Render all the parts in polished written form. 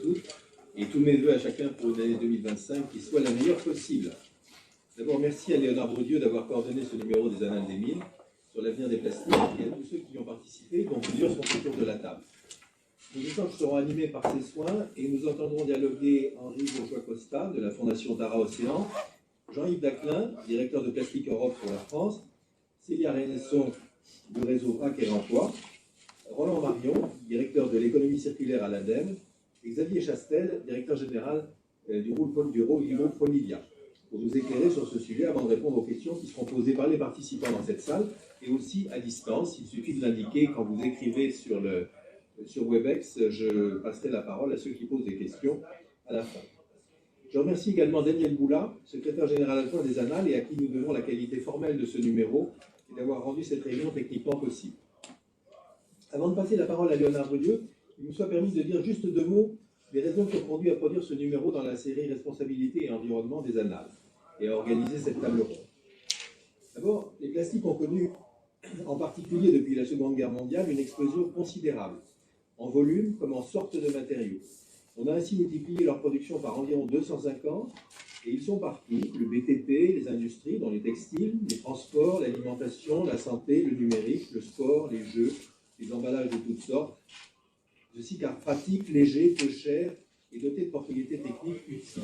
toutes, et tous mes voeux à chacun pour l'année 2025 qui soit la meilleure possible. D'abord, merci à Léonard Brodieu d'avoir coordonné ce numéro des Annales des Mines sur l'avenir des plastiques et à tous ceux qui y ont participé, dont plusieurs sont autour de la table. Nos échanges seront animés par ces soins et nous entendrons dialoguer Henri Bourgeois-Costa de la Fondation Tara Océan, Jean-Yves Daclin, directeur de Plastique Europe pour la France, Célia Renesson du réseau PAC et l'Emploi, Roland Marion, directeur de l'économie circulaire à l'ADEME, et Xavier Chastel, directeur général du groupe Fonilia, pour nous éclairer sur ce sujet avant de répondre aux questions qui seront posées par les participants dans cette salle et aussi à distance. Il suffit de l'indiquer quand vous écrivez sur Webex. Je passerai la parole à ceux qui posent des questions à la fin. Je remercie également Daniel Boula, secrétaire général adjoint des Annales, et à qui nous devons la qualité formelle de ce numéro et d'avoir rendu cette réunion techniquement possible. Avant de passer la parole à Léonard Brodieu, il nous soit permis de dire juste deux mots des raisons qui ont conduit à produire ce numéro dans la série Responsabilité et environnement des Annales et à organiser cette table ronde. D'abord, les plastiques ont connu, en particulier depuis la Seconde Guerre mondiale, une explosion considérable, en volume comme en sorte de matériaux. On a ainsi multiplié leur production par environ 250 et ils sont partout, le BTP, les industries, dont les textiles, les transports, l'alimentation, la santé, le numérique, le sport, les jeux, les emballages de toutes sortes. Ceci car pratique, léger, peu cher et doté de propriétés techniques utiles.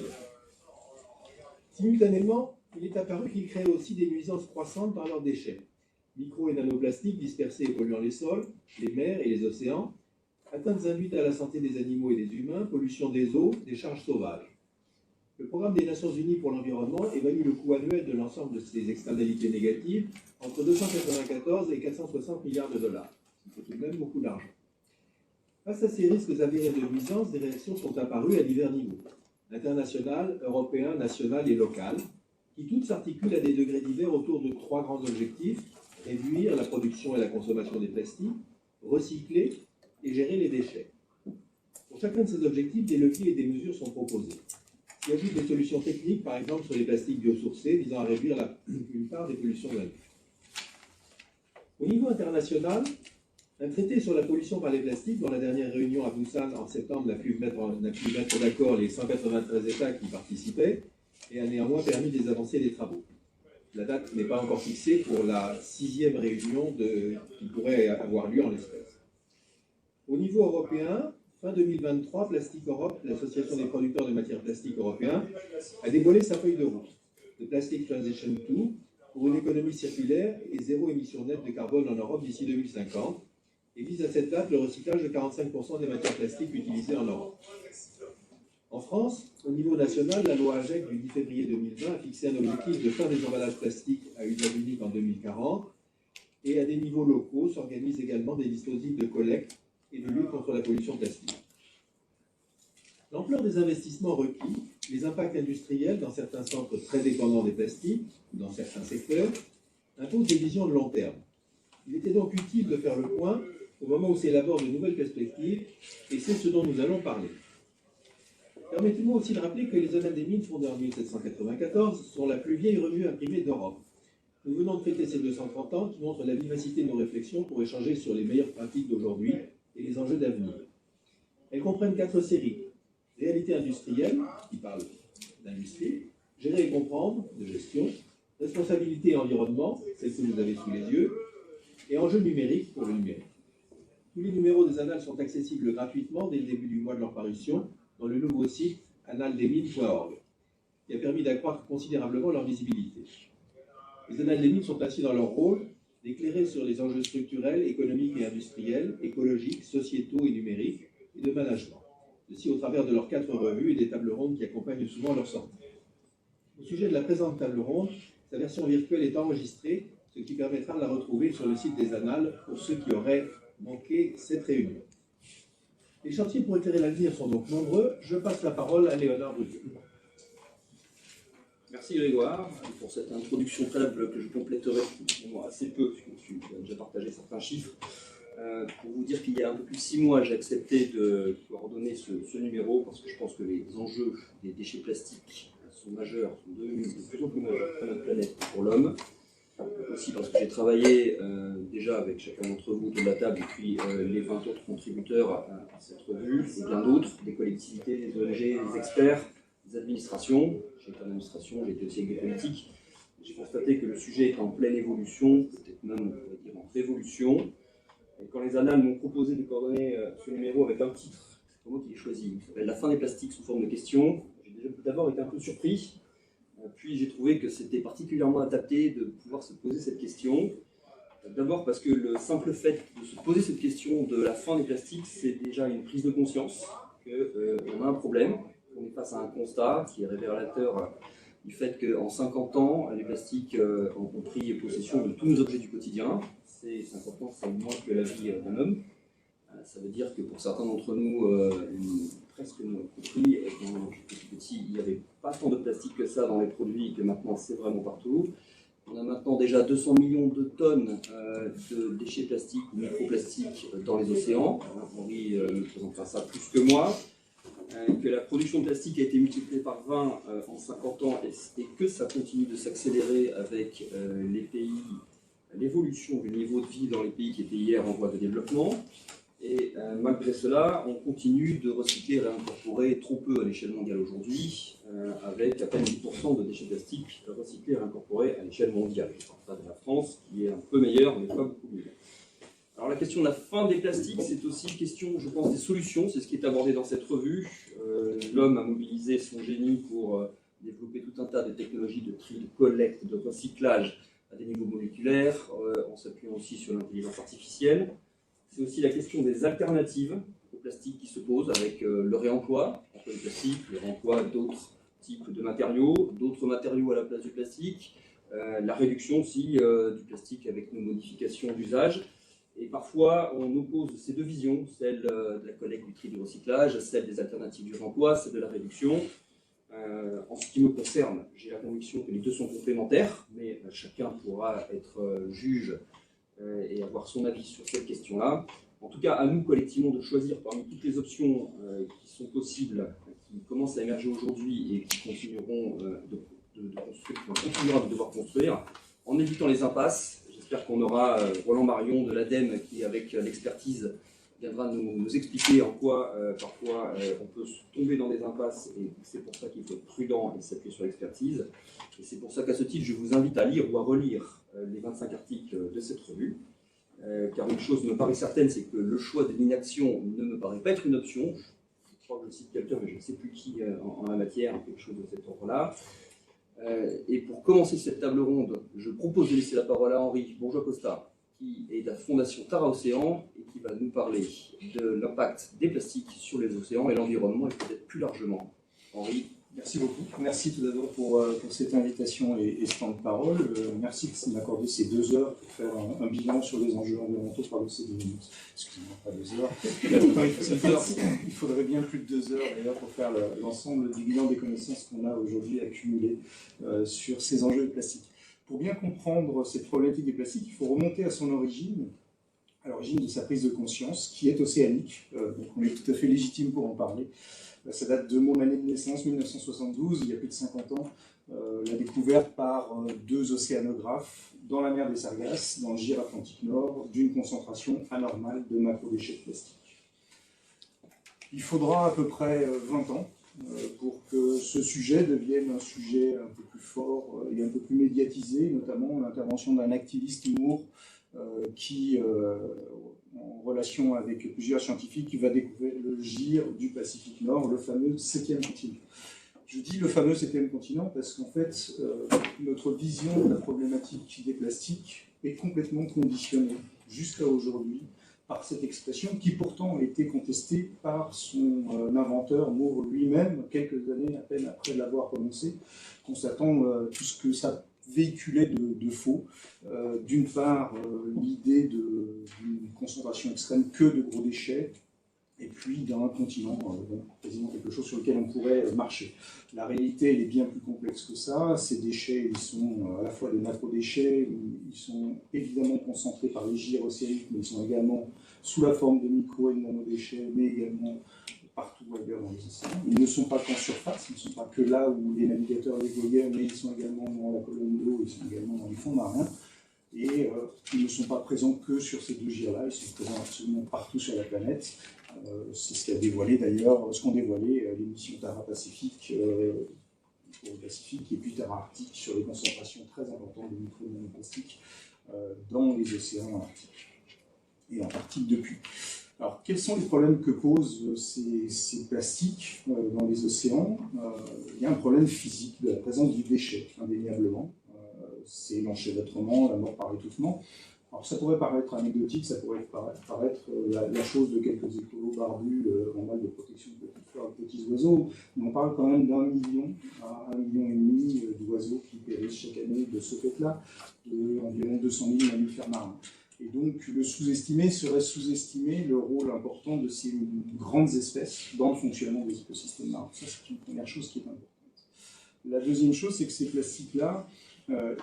Simultanément, il est apparu qu'ils créaient aussi des nuisances croissantes par leurs déchets. Micro- et nanoplastiques dispersés et polluant les sols, les mers et les océans, atteintes induites à la santé des animaux et des humains, pollution des eaux, des charges sauvages. Le programme des Nations Unies pour l'environnement évalue le coût annuel de l'ensemble de ces externalités négatives entre 294 et 460 milliards de dollars. C'est tout de même beaucoup d'argent. Face à ces risques avérés de nuisance, des réactions sont apparues à divers niveaux, international, européen, national et local, qui toutes s'articulent à des degrés divers autour de trois grands objectifs: réduire la production et la consommation des plastiques, recycler et gérer les déchets. Pour chacun de ces objectifs, des leviers et des mesures sont proposés. Il y a des solutions techniques, par exemple sur les plastiques biosourcés, visant à réduire une part des pollutions de la vie. Au niveau international, un traité sur la pollution par les plastiques, dont la dernière réunion à Busan en septembre n'a pu mettre d'accord les 193 États qui y participaient, et a néanmoins permis des avancées des travaux. La date n'est pas encore fixée pour la 6e réunion qui pourrait avoir lieu en l'espèce. Au niveau européen, fin 2023, Plastique Europe, l'association des producteurs de matières plastiques européens, a dévoilé sa feuille de route, The Plastic Transition 2, pour une économie circulaire et zéro émission nette de carbone en Europe d'ici 2050, et vise à cette date le recyclage de 45% des matières plastiques utilisées en Europe. En France, au niveau national, la loi AGEC du 10 février 2020 a fixé un objectif de fin des emballages plastiques à usage unique en 2040, et à des niveaux locaux s'organisent également des dispositifs de collecte et de lutte contre la pollution plastique. L'ampleur des investissements requis, les impacts industriels dans certains centres très dépendants des plastiques, dans certains secteurs, imposent des visions de long terme. Il était donc utile de faire le point au moment où s'élaborent de nouvelles perspectives, et c'est ce dont nous allons parler. Permettez-moi aussi de rappeler que les Annales des Mines, fondées en 1794, sont la plus vieille revue imprimée d'Europe. Nous venons de fêter ces 230 ans qui montrent la vivacité de nos réflexions pour échanger sur les meilleures pratiques d'aujourd'hui et les enjeux d'avenir. Elles comprennent 4 séries. Réalité industrielle, qui parle d'industrie, gérer et comprendre, de gestion, responsabilité et environnement, celle que vous avez sous les yeux, et enjeux numériques pour le numérique. Tous les numéros des Annales sont accessibles gratuitement dès le début du mois de leur parution dans le nouveau site annalesdesmines.org, qui a permis d'accroître considérablement leur visibilité. Les Annales des Mines sont ainsi dans leur rôle d'éclairer sur les enjeux structurels, économiques et industriels, écologiques, sociétaux et numériques, et de management. Ceci au travers de leurs 4 revues et des tables rondes qui accompagnent souvent leur sortie. Au sujet de la présente table ronde, sa version virtuelle est enregistrée, ce qui permettra de la retrouver sur le site des Annales pour ceux qui auraient manqué cette réunion. Les chantiers pour éclairer l'avenir sont donc nombreux. Je passe la parole à Léonard Brodieu. Merci Grégoire pour cette introduction préalable que je compléterai assez peu, puisque je vais déjà partager certains chiffres. Pour vous dire qu'il y a un peu plus de 6 mois, j'ai accepté de coordonner ce numéro parce que je pense que les enjeux des déchets plastiques sont majeurs, sont devenus de plus en plus majeurs pour notre planète et pour l'homme. aussi parce que j'ai travaillé déjà avec chacun d'entre vous autour de la table, et puis les 20 autres contributeurs à cette revue, et bien d'autres, des collectivités, des ONG, des experts, des administrations. J'ai été en administration, j'ai été aussi avec des politiques. J'ai constaté que le sujet est en pleine évolution, peut-être même on pourrait dire en révolution. Et quand les Annales m'ont proposé de coordonner ce numéro avec un titre, c'est pas moi qui l'ai choisi, il s'appelle La fin des plastiques sous forme de questions, j'ai d'abord été un peu surpris. Puis j'ai trouvé que c'était particulièrement adapté de pouvoir se poser cette question. D'abord parce que le simple fait de se poser cette question de la fin des plastiques, c'est déjà une prise de conscience qu'on a un problème, qu'on est face à un constat qui est révélateur du fait qu'en 50 ans, les plastiques ont pris possession de tous nos objets du quotidien. C'est 50 ans, c'est moins que la vie d'un homme. Ça veut dire que pour certains d'entre nous, presque compris, quand j'étais petit, il n'y avait pas tant de plastique que ça dans les produits, que maintenant c'est vraiment partout. On a maintenant déjà 200 millions de tonnes de déchets plastiques ou microplastiques dans les océans. Henri ne présentera ça plus que moi. Que la production de plastique a été multipliée par 20 en 50 ans et que ça continue de s'accélérer avec les pays, l'évolution du niveau de vie dans les pays qui étaient hier en voie de développement. Et malgré cela, on continue de recycler et réincorporer trop peu à l'échelle mondiale aujourd'hui, avec à peine 10% de déchets plastiques recyclés et réincorporés à l'échelle mondiale. Je parle pas de la France, qui est un peu meilleure, mais pas beaucoup mieux. Alors la question de la fin des plastiques, c'est aussi une question, je pense, des solutions. C'est ce qui est abordé dans cette revue. L'homme a mobilisé son génie pour développer tout un tas de technologies de tri, de collecte, de recyclage à des niveaux moléculaires, en s'appuyant aussi sur l'intelligence artificielle. C'est aussi la question des alternatives au plastique qui se pose avec le réemploi entre le plastique, le réemploi d'autres types de matériaux, d'autres matériaux à la place du plastique, la réduction aussi du plastique avec nos modifications d'usage. Et parfois, on oppose ces deux visions, celle de la collecte, du tri, du recyclage, celle des alternatives du réemploi, celle de la réduction. En ce qui me concerne, j'ai la conviction que les deux sont complémentaires, mais chacun pourra être juge et avoir son avis sur cette question-là. En tout cas, à nous collectivement de choisir parmi toutes les options qui sont possibles, qui commencent à émerger aujourd'hui et qui continueront de construire, qu'on continuera de devoir construire, en évitant les impasses. J'espère qu'on aura Roland Marion de l'ADEME qui, avec l'expertise, viendra nous expliquer en quoi parfois on peut tomber dans des impasses, et c'est pour ça qu'il faut être prudent et s'appuyer sur l'expertise. Et c'est pour ça qu'à ce titre, je vous invite à lire ou à relire les 25 articles de cette revue, car une chose me paraît certaine, c'est que le choix de l'inaction ne me paraît pas être une option. Je crois que je cite quelqu'un, mais je ne sais plus qui en la matière, quelque chose de cet ordre-là. Et pour commencer cette table ronde, je propose de laisser la parole à Henri Bourgeois-Costa, qui est de la Fondation Tara Océan et qui va nous parler de l'impact des plastiques sur les océans et l'environnement, et peut-être plus largement. Henri. Merci beaucoup. Merci tout d'abord pour cette invitation et ce temps de parole. Merci de m'accorder ces 2 heures pour faire un bilan sur les enjeux environnementaux par de ces 2 minutes. Excusez-moi, pas 2 heures. Il faudrait bien plus de 2 heures d'ailleurs pour faire l'ensemble du bilan des connaissances qu'on a aujourd'hui accumulées sur ces enjeux de plastique. Pour bien comprendre cette problématique des plastiques, il faut remonter à son origine, à l'origine de sa prise de conscience, qui est océanique. Donc on est tout à fait légitime pour en parler. Ça date de mon année de naissance, 1972, il y a plus de 50 ans, la découverte par 2 océanographes dans la mer des Sargasses, dans le Gyre Atlantique Nord, d'une concentration anormale de macrodéchets de plastique. Il faudra à peu près 20 ans pour que ce sujet devienne un sujet un peu plus fort et un peu plus médiatisé, notamment l'intervention d'un activiste Moore qui, en relation avec plusieurs scientifiques, va découvrir le Gyre du Pacifique Nord, le fameux 7e continent. Je dis le fameux 7e continent parce qu'en fait, notre vision de la problématique des plastiques est complètement conditionnée jusqu'à aujourd'hui par cette expression qui pourtant a été contestée par son inventeur Moore lui-même, quelques années à peine après l'avoir prononcé, constatant tout ce que ça véhiculait de faux. D'une part, l'idée d'une concentration extrême que de gros déchets, et puis d'un continent, quasiment quelque chose sur lequel on pourrait marcher. La réalité, elle est bien plus complexe que ça. Ces déchets, ils sont à la fois des macrodéchets, ils sont évidemment concentrés par les gyres océaniques, mais ils sont également sous la forme de micro et de nanodéchets, mais également partout ailleurs dans les océans. Ils ne sont pas qu'en surface, ils ne sont pas que là où les navigateurs les voyaient, mais ils sont également dans la colonne d'eau, ils sont également dans les fonds marins. Et ils ne sont pas présents que sur ces deux gyres-là, ils sont présents absolument partout sur la planète. C'est ce qu'a dévoilé d'ailleurs, ce qu'ont dévoilé les missions Terra Pacifique pour le Pacifique et puis Terra Arctique sur les concentrations très importantes de micro- et nanoplastiques dans les océans arctiques et antarctiques depuis. Alors, quels sont les problèmes que posent ces plastiques dans les océans? Il y a un problème physique de la présence du déchet, indéniablement. C'est l'enchevêtrement, la mort par étouffement. Alors, ça pourrait paraître anecdotique, ça pourrait paraître la chose de quelques écolos barbus en mal de protection de petites fleurs et de petits oiseaux, mais on parle quand même d'1 million à 1,5 million d'oiseaux qui périssent chaque année de ce fait-là, d'environ 200 000 mammifères marins. Et donc, le sous-estimer serait sous-estimer le rôle important de ces grandes espèces dans le fonctionnement des écosystèmes marins. Ça, c'est une première chose qui est importante. La deuxième chose, c'est que ces plastiques-là,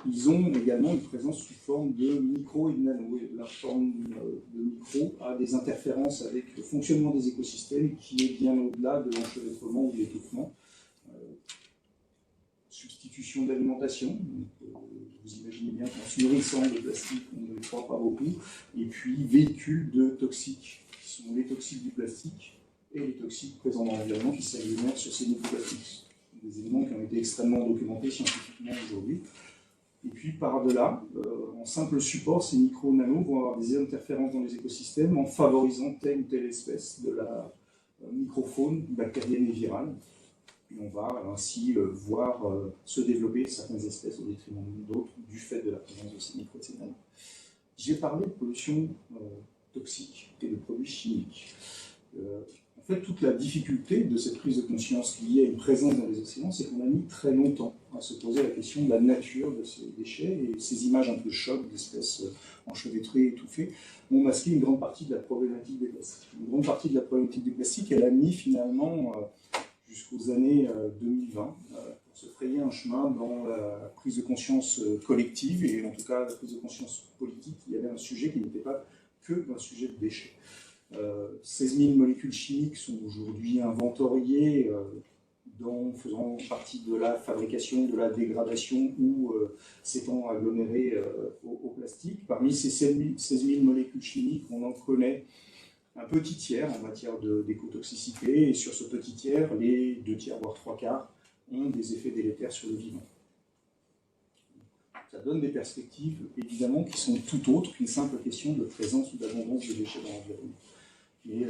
ils ont également une présence sous forme de micro et de nano. Et la forme de micro a des interférences avec le fonctionnement des écosystèmes qui est bien au-delà de l'enchevêtrement ou de l'étouffement. Substitution d'alimentation, vous imaginez bien qu'en se nourrissant de plastique, on ne le croit pas beaucoup, et puis véhicules de toxiques, qui sont les toxiques du plastique et les toxiques présents dans l'environnement qui s'agglomèrent sur ces microplastiques. Des éléments qui ont été extrêmement documentés scientifiquement aujourd'hui. Et puis par-delà, en simple support, ces micro-nanos vont avoir des interférences dans les écosystèmes en favorisant telle ou telle espèce de la microfaune bactérienne et virale. Et on va ainsi voir se développer certaines espèces au détriment d'autres du fait de la présence de ces micro et ces nanos. J'ai parlé de pollution toxique et de produits chimiques. En fait, toute la difficulté de cette prise de conscience liée à une présence dans les océans, c'est qu'on a mis très longtemps à se poser la question de la nature de ces déchets, et ces images un peu chocs d'espèces enchevêtrées, étouffées, ont masqué une grande partie de la problématique des plastiques. Une grande partie de la problématique des plastiques, elle a mis finalement jusqu'aux années 2020 pour se frayer un chemin dans la prise de conscience collective, et en tout cas la prise de conscience politique. Il y avait un sujet qui n'était pas que un sujet de déchets. 16 000 molécules chimiques sont aujourd'hui inventoriées faisant partie de la fabrication, de la dégradation ou s'étant agglomérées au plastique. Parmi ces 16 000 molécules chimiques, on en connaît un petit tiers en matière d'écotoxicité, et sur ce petit tiers, les 2 tiers, voire 3 quarts, ont des effets délétères sur le vivant. Ça donne des perspectives, évidemment, qui sont tout autres qu'une simple question de présence ou d'abondance de déchets dans l'environnement. Mais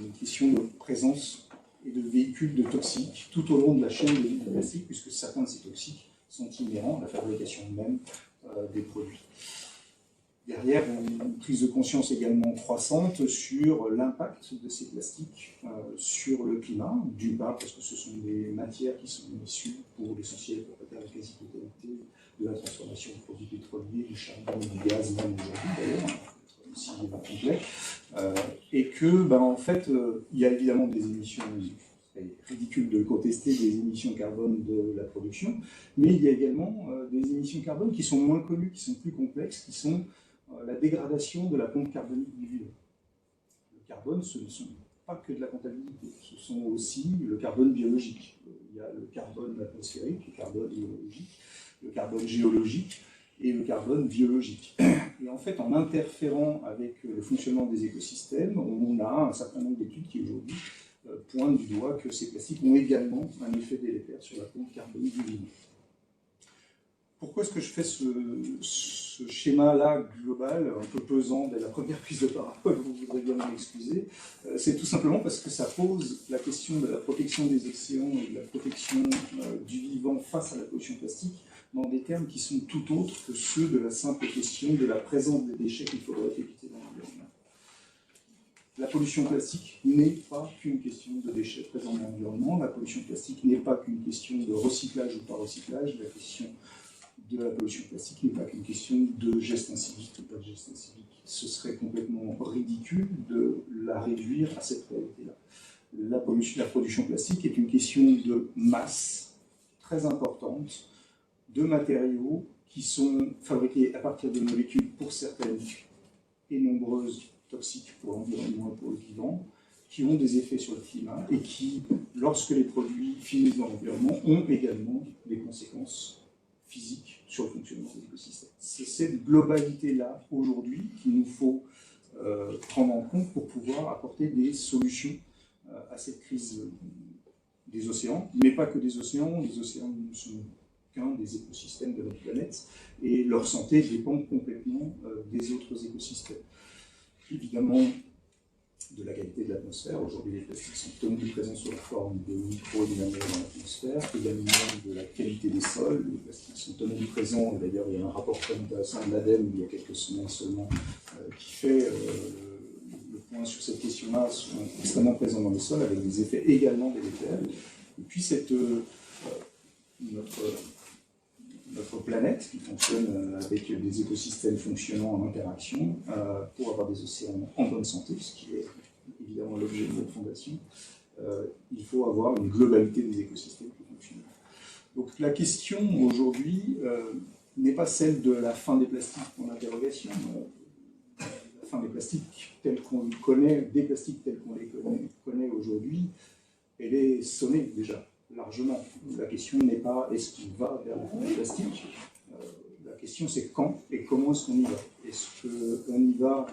une question de présence et de véhicules de toxiques tout au long de la chaîne de vie du plastique, puisque certains de ces toxiques sont inhérents à la fabrication même des produits. Derrière, une prise de conscience également croissante sur l'impact de ces plastiques sur le climat, d'une part parce que ce sont des matières qui sont issues pour l'essentiel, pour pas dire la quasi-totalité, de la transformation de produits pétroliers, du charbon, du gaz, même aujourd'hui d'ailleurs, aussi complet, et que, en fait, il y a évidemment des émissions, c'est ridicule de contester des émissions carbone de la production, mais il y a également des émissions carbone qui sont moins connues, qui sont plus complexes, qui sont la dégradation de la pompe carbonique du vivant. Le carbone, ce ne sont pas que de la comptabilité, ce sont aussi le carbone biologique. Il y a le carbone atmosphérique, le carbone biologique, le carbone géologique et le carbone biologique. Et en fait, en interférant avec le fonctionnement des écosystèmes, on a un certain nombre d'études qui aujourd'hui pointent du doigt que ces plastiques ont également un effet délétère sur la pompe carbonique du vivant. Pourquoi est-ce que je fais ce schéma-là global, un peu pesant dès la première prise de parole, vous voudrez bien m'excuser? C'est tout simplement parce que ça pose la question de la protection des océans et de la protection du vivant face à la pollution plastique dans des termes qui sont tout autres que ceux de la simple question de la présence des déchets qu'il faudrait éviter dans l'environnement. La pollution plastique n'est pas qu'une question de déchets présents dans l'environnement, la pollution plastique n'est pas qu'une question de recyclage ou pas recyclage, la question de la pollution plastique n'est pas qu'une question de geste incivique ou pas de geste incivique. Ce serait complètement ridicule de la réduire à cette réalité-là. La production plastique est une question de masse très importante, de matériaux qui sont fabriqués à partir de molécules pour certaines et nombreuses toxiques pour l'environnement et pour le vivant, qui ont des effets sur le climat et qui, lorsque les produits finissent dans l'environnement, ont également des conséquences physiques sur le fonctionnement des écosystèmes. C'est cette globalité-là, aujourd'hui, qu'il nous faut prendre en compte pour pouvoir apporter des solutions à cette crise des océans, mais pas que des océans. Les océans ne sont qu'un des écosystèmes de notre planète, et leur santé dépend complètement des autres écosystèmes. Évidemment, de la qualité de l'atmosphère. Aujourd'hui, les plastiques sont omniprésents sous la forme de micro et de nano dans l'atmosphère, également de la qualité des sols. Les plastiques sont omniprésents. D'ailleurs, il y a un rapport très intéressant de l'ADEME il y a quelques semaines seulement qui fait le point sur cette question-là, sont extrêmement présents dans les sols, avec des effets également délétères. Et puis, notre planète qui fonctionne avec des écosystèmes fonctionnant en interaction pour avoir des océans en bonne santé, ce qui est évidemment l'objet de notre fondation, il faut avoir une globalité des écosystèmes qui fonctionnent. Donc la question aujourd'hui n'est pas celle de la fin des plastiques pour l'interrogation. La fin des plastiques tels qu'on les connaît, des plastiques tels qu'on les connaît aujourd'hui, elle est sonnée déjà largement. La question n'est pas est-ce qu'on va vers la fin des plastiques, la question c'est quand et comment est-ce qu'on y va. Est-ce qu'on y va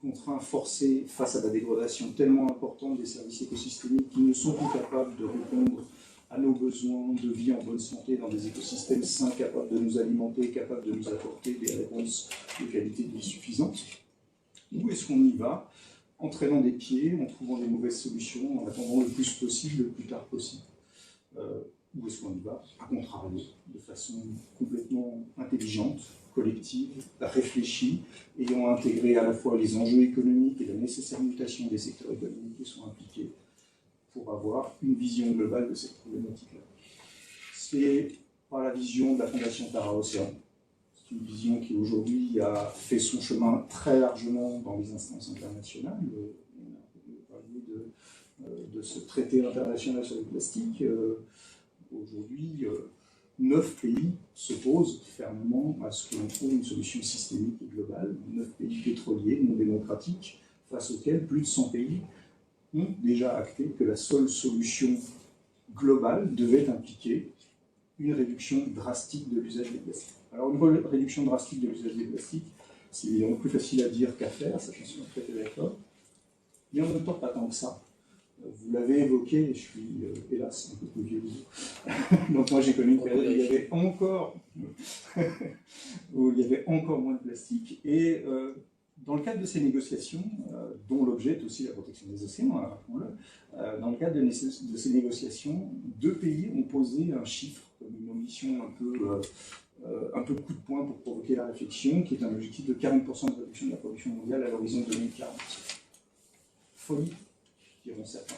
contraint, forcé, face à la dégradation tellement importante des services écosystémiques qui ne sont plus capables de répondre à nos besoins de vie en bonne santé dans des écosystèmes sains, capables de nous alimenter, capables de nous apporter des réponses de qualité de vie suffisante? Ou est-ce qu'on y va en traînant des pieds, en trouvant des mauvaises solutions, en attendant le plus possible, le plus tard possible? Ou est-ce qu'on y va, à contrario, de façon complètement intelligente, collective, réfléchie, ayant intégré à la fois les enjeux économiques et la nécessaire mutation des secteurs économiques qui sont impliqués pour avoir une vision globale de cette problématique-là. C'est par la vision de la Fondation Tara Océan. C'est une vision qui aujourd'hui a fait son chemin très largement dans les instances internationales. On a parlé de ce traité international sur le plastique. Aujourd'hui, 9 pays s'opposent fermement à ce que l'on trouve une solution systémique et globale. 9 pays pétroliers, non démocratiques, face auxquels plus de 100 pays ont déjà acté que la seule solution globale devait impliquer une réduction drastique de l'usage des plastiques. Alors une réduction drastique de l'usage des plastiques, c'est évidemment plus facile à dire qu'à faire, ça j'en suis tout à fait d'accord, mais en même temps pas tant que ça. Vous l'avez évoqué, je suis hélas un peu plus vieux que vous. Donc moi j'ai connu une période où il y avait encore moins de plastique, et dans le cadre de ces négociations, dont l'objet est aussi la protection des océans, hein, rappelons-le, dans le cadre de ces négociations, 2 pays ont posé un chiffre comme une ambition un peu coup de poing pour provoquer la réflexion, qui est un objectif de 40% de réduction de la production mondiale à l'horizon 2040. Folie, diront certains.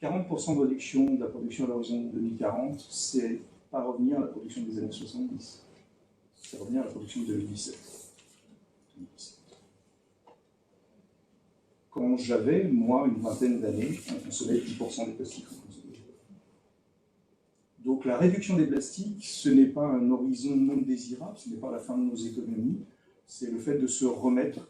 40% de réduction de la production à l'horizon 2040, c'est pas revenir à la production des années 70, c'est revenir à la production de 2017. Quand j'avais, moi, une vingtaine d'années, on consommait 10% des plastiques. Donc la réduction des plastiques, ce n'est pas un horizon non désirable, ce n'est pas la fin de nos économies, c'est le fait de se remettre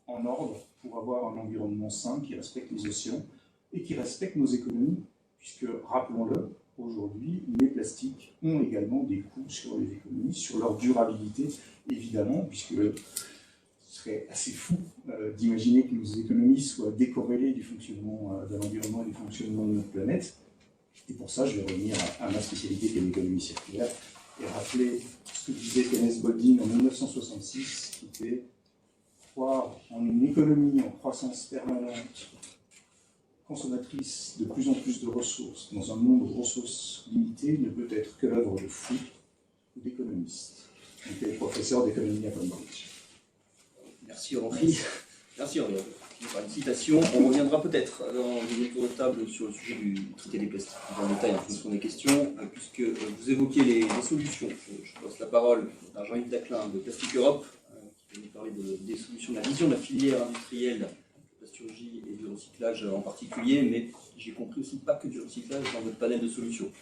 en ordre pour avoir un environnement sain qui respecte les océans et qui respecte nos économies, puisque, rappelons-le, aujourd'hui, les plastiques ont également des coûts sur les économies, sur leur durabilité, évidemment, puisque ce serait assez fou d'imaginer que nos économies soient décorrélées du fonctionnement de l'environnement et du fonctionnement de notre planète. Et pour ça, je vais revenir à ma spécialité qui est l'économie circulaire et rappeler ce que disait Kenneth Boulding en 1966, qui était croire en une économie en croissance permanente, consommatrice de plus en plus de ressources, dans un monde de ressources limitées, ne peut être que l'œuvre de fous ou d'économistes. Donc, il est professeur d'économie à Cambridge. Merci Henri. Merci Henri. Par une citation, on reviendra peut-être dans une tour de table sur le sujet du traité des plastiques en détail en fonction des questions, puisque vous évoquez les solutions. Je passe la parole à Jean-Yves Daclin de Plastic Europe, qui va nous parler des solutions, de la vision de la filière industrielle, de la plasturgie et du recyclage en particulier, mais j'ai compris aussi pas que du recyclage dans votre panel de solutions.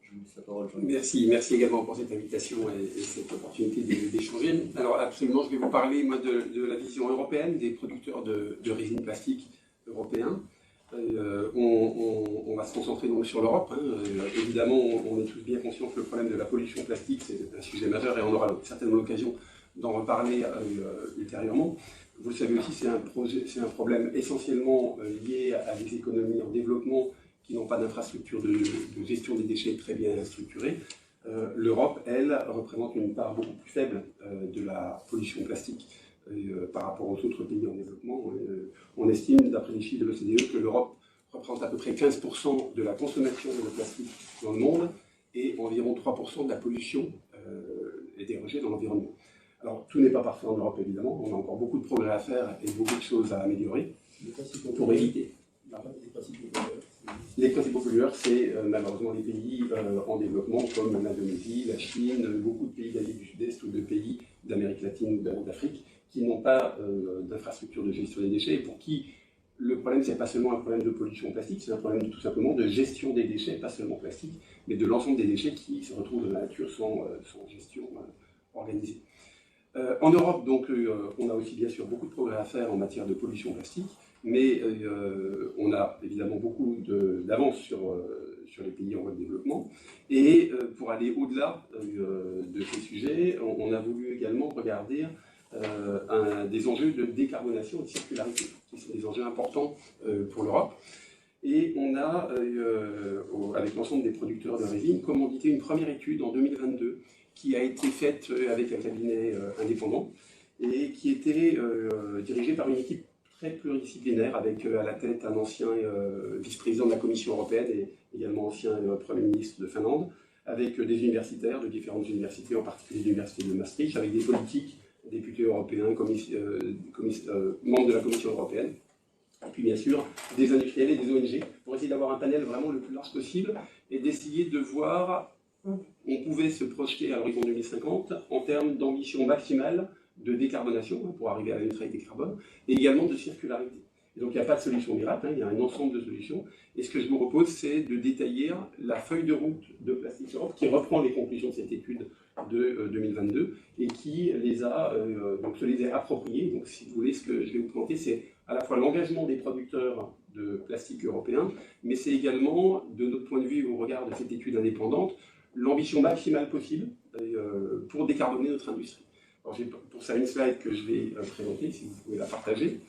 Je vous laisse la parole, Jean-Yves. Merci également pour cette invitation et cette opportunité d'échanger. Alors absolument, je vais vous parler moi, de la vision européenne des producteurs de résine plastique européens. On va se concentrer donc sur l'Europe. Évidemment, on est tous bien conscients que le problème de la pollution plastique, c'est un sujet majeur et on aura certainement l'occasion d'en reparler ultérieurement. Vous le savez aussi, c'est un problème essentiellement lié à des économies en développement qui n'ont pas d'infrastructure de gestion des déchets très bien structurée. L'Europe, elle, représente une part beaucoup plus faible de la pollution plastique par rapport aux autres pays en développement. On estime, d'après les chiffres de l'OCDE, que l'Europe représente à peu près 15% de la consommation de plastique dans le monde et environ 3% de la pollution et des rejets dans l'environnement. Alors, tout n'est pas parfait en Europe, évidemment. On a encore beaucoup de progrès à faire et beaucoup de choses à améliorer pour éviter. Les principaux pollueurs, c'est malheureusement les pays en développement comme l'Indonésie, la Chine, beaucoup de pays d'Asie du Sud-Est ou de pays d'Amérique latine ou d'Afrique qui n'ont pas d'infrastructure de gestion des déchets et pour qui le problème, c'est pas seulement un problème de pollution plastique, c'est un problème tout simplement de gestion des déchets, pas seulement plastique, mais de l'ensemble des déchets qui se retrouvent dans la nature sans gestion organisée. En Europe, donc, on a aussi bien sûr beaucoup de progrès à faire en matière de pollution plastique, mais on a évidemment beaucoup d'avance sur les pays en voie de développement. Et pour aller au-delà de ces sujets, on a voulu également regarder des enjeux de décarbonation et de circularité, qui sont des enjeux importants pour l'Europe. Et on a, avec l'ensemble des producteurs de résine, commandité une première étude en 2022 qui a été faite avec un cabinet indépendant et qui était dirigée par une équipe très pluridisciplinaire avec à la tête un ancien vice-président de la Commission européenne et également ancien Premier ministre de Finlande, avec des universitaires de différentes universités, en particulier l'université de Maastricht, avec des politiques, députés européens, membres de la Commission européenne, et puis bien sûr des industriels et des ONG, pour essayer d'avoir un panel vraiment le plus large possible et d'essayer de voir où on pouvait se projeter à l'horizon 2050 en termes d'ambition maximale de décarbonation pour arriver à la neutralité carbone et également de circularité. Et donc il n'y a pas de solution miracle, il y a un ensemble de solutions. Et ce que je vous propose, c'est de détailler la feuille de route de Plastics Europe qui reprend les conclusions de cette étude de 2022 et qui les a, donc se les a appropriées. Donc si vous voulez, ce que je vais vous présenter, c'est à la fois l'engagement des producteurs de plastique européens, mais c'est également, de notre point de vue au regard de cette étude indépendante, l'ambition maximale possible pour décarboner notre industrie. Alors j'ai pour ça une slide que je vais présenter, si vous pouvez la partager,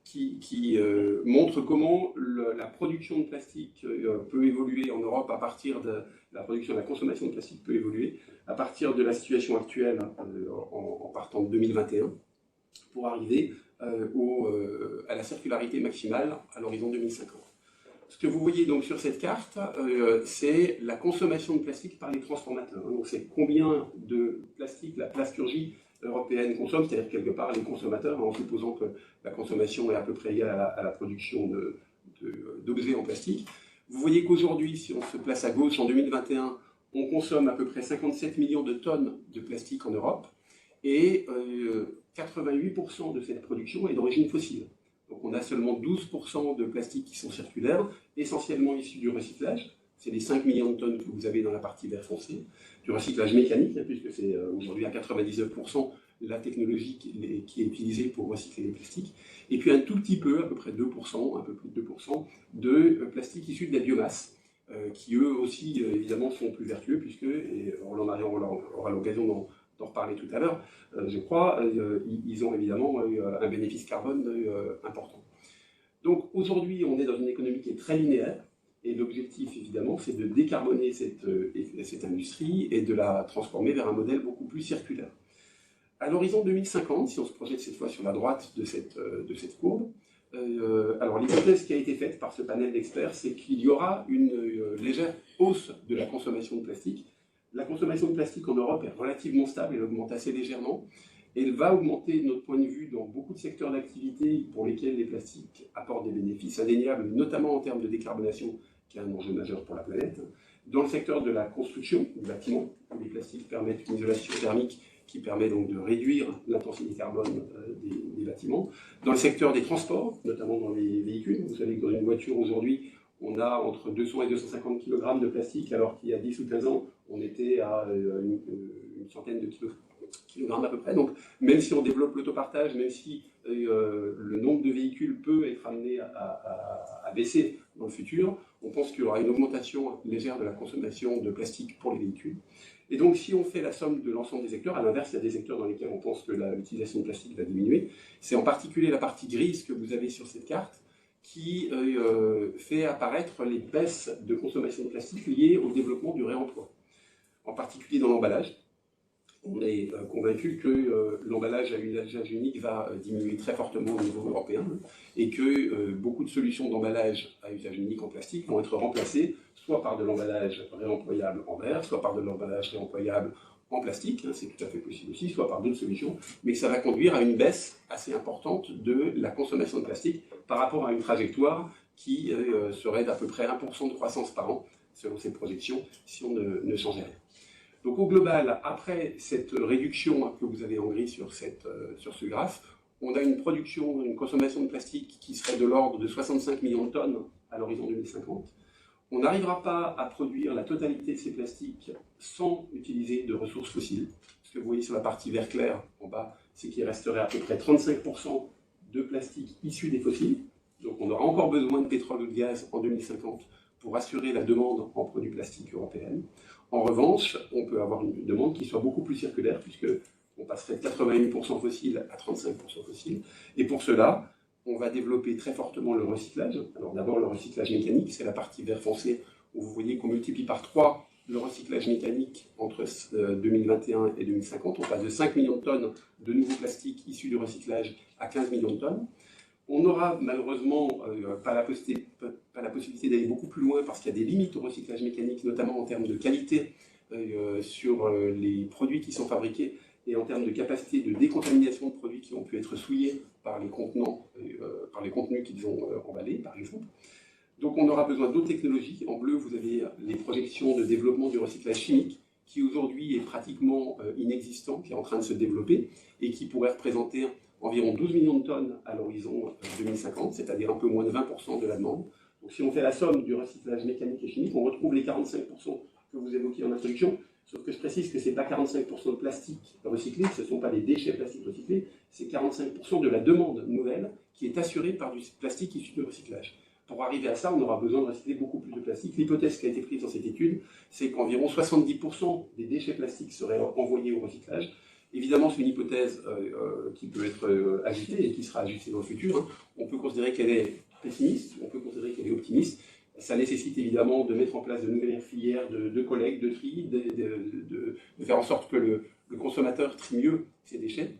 qui montre comment la production de plastique peut évoluer en Europe à partir de la production, de la consommation de plastique peut évoluer à partir de la situation actuelle en partant de 2021 pour arriver à la circularité maximale à l'horizon 2050. Ce que vous voyez donc sur cette carte, c'est la consommation de plastique par les transformateurs. Donc c'est combien de plastique la plasturgie européenne consomme, c'est-à-dire quelque part les consommateurs, en supposant que la consommation est à peu près égale à la production d'objets en plastique. Vous voyez qu'aujourd'hui, si on se place à gauche, en 2021, on consomme à peu près 57 millions de tonnes de plastique en Europe, et 88% de cette production est d'origine fossile. Donc on a seulement 12% de plastique qui sont circulaires, essentiellement issus du recyclage. C'est les 5 millions de tonnes que vous avez dans la partie vert foncé, du recyclage mécanique, puisque c'est aujourd'hui à 99% la technologie qui est utilisée pour recycler les plastiques. Et puis un tout petit peu, à peu près 2%, un peu plus de 2%, de plastique issu de la biomasse, qui eux aussi, évidemment, sont plus vertueux, puisque, et Roland Marion aura l'occasion d'en reparler tout à l'heure, je crois, ils ont évidemment un bénéfice carbone important. Donc aujourd'hui, on est dans une économie qui est très linéaire, et l'objectif, évidemment, c'est de décarboner cette industrie et de la transformer vers un modèle beaucoup plus circulaire. À l'horizon 2050, si on se projette cette fois sur la droite de cette courbe, alors l'hypothèse qui a été faite par ce panel d'experts, c'est qu'il y aura une légère hausse de la consommation de plastique. La consommation de plastique en Europe est relativement stable, elle augmente assez légèrement. Elle va augmenter, de notre point de vue, dans beaucoup de secteurs d'activité pour lesquels les plastiques apportent des bénéfices indéniables, notamment en termes de décarbonation, qui est un enjeu majeur pour la planète. Dans le secteur de la construction, du bâtiment, les plastiques permettent une isolation thermique qui permet donc de réduire l'intensité carbone des bâtiments. Dans le secteur des transports, notamment dans les véhicules, vous savez que dans une voiture aujourd'hui, on a entre 200 et 250 kg de plastique, alors qu'il y a 10 ou 15 ans, on était à une centaine de kg à peu près. Donc, même si on développe l'autopartage, même si le nombre de véhicules peut être amené à baisser dans le futur, on pense qu'il y aura une augmentation légère de la consommation de plastique pour les véhicules. Et donc, si on fait la somme de l'ensemble des secteurs, à l'inverse, il y a des secteurs dans lesquels on pense que l'utilisation de plastique va diminuer. C'est en particulier la partie grise que vous avez sur cette carte qui fait apparaître les baisses de consommation de plastique liées au développement du réemploi. En particulier dans l'emballage. On est convaincu que l'emballage à usage unique va diminuer très fortement au niveau européen et que beaucoup de solutions d'emballage à usage unique en plastique vont être remplacées soit par de l'emballage réemployable en verre, soit par de l'emballage réemployable en plastique, c'est tout à fait possible aussi, soit par d'autres solutions, mais ça va conduire à une baisse assez importante de la consommation de plastique par rapport à une trajectoire qui serait d'à peu près 1% de croissance par an, selon ces projections, si on ne changeait rien. Donc au global, après cette réduction que vous avez en gris sur ce graphe, on a une consommation de plastique qui serait de l'ordre de 65 millions de tonnes à l'horizon 2050. On n'arrivera pas à produire la totalité de ces plastiques sans utiliser de ressources fossiles. Ce que vous voyez sur la partie vert clair en bas, c'est qu'il resterait à peu près 35% de plastique issu des fossiles. Donc on aura encore besoin de pétrole ou de gaz en 2050 pour assurer la demande en produits plastiques européenne. En revanche, on peut avoir une demande qui soit beaucoup plus circulaire, puisqu'on passerait de 88% fossile à 35% fossile. Et pour cela, on va développer très fortement le recyclage. Alors d'abord, le recyclage mécanique, c'est la partie vert foncé, où vous voyez qu'on multiplie par 3 le recyclage mécanique entre 2021 et 2050. On passe de 5 millions de tonnes de nouveaux plastiques issus du recyclage à 15 millions de tonnes. On n'aura malheureusement pas la possibilité d'aller beaucoup plus loin parce qu'il y a des limites au recyclage mécanique, notamment en termes de qualité sur les produits qui sont fabriqués et en termes de capacité de décontamination de produits qui ont pu être souillés par les contenants, par les contenus qu'ils ont emballés, par exemple. Donc on aura besoin d'autres technologies. En bleu, vous avez les projections de développement du recyclage chimique, qui aujourd'hui est pratiquement inexistant, qui est en train de se développer et qui pourrait représenter environ 12 millions de tonnes à l'horizon 2050, c'est-à-dire un peu moins de 20% de la demande. Donc si on fait la somme du recyclage mécanique et chimique, on retrouve les 45% que vous évoquiez en introduction, sauf que je précise que ce n'est pas 45% de plastique recyclé, ce ne sont pas des déchets plastiques recyclés, c'est 45% de la demande nouvelle qui est assurée par du plastique issu de recyclage. Pour arriver à ça, on aura besoin de recycler beaucoup plus de plastique. L'hypothèse qui a été prise dans cette étude, c'est qu'environ 70% des déchets plastiques seraient envoyés au recyclage. Évidemment, c'est une hypothèse qui peut être agitée et qui sera ajustée dans le futur. On peut considérer qu'elle est pessimiste, on peut considérer qu'elle est optimiste. Ça nécessite évidemment de mettre en place de nouvelles filières de collecte, de tri, de faire en sorte que le consommateur trie mieux ses déchets.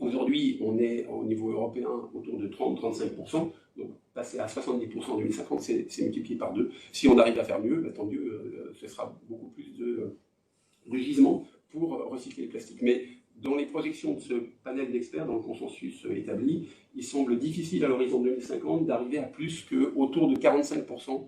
Aujourd'hui, on est au niveau européen autour de 30-35%. Donc passer à 70% en 2050, c'est multiplié par 2. Si on arrive à faire mieux, tant mieux, ce sera beaucoup plus de gisements pour recycler le plastique. Mais dans les projections de ce panel d'experts, dans le consensus établi, il semble difficile à l'horizon 2050 d'arriver à plus qu'autour de 45%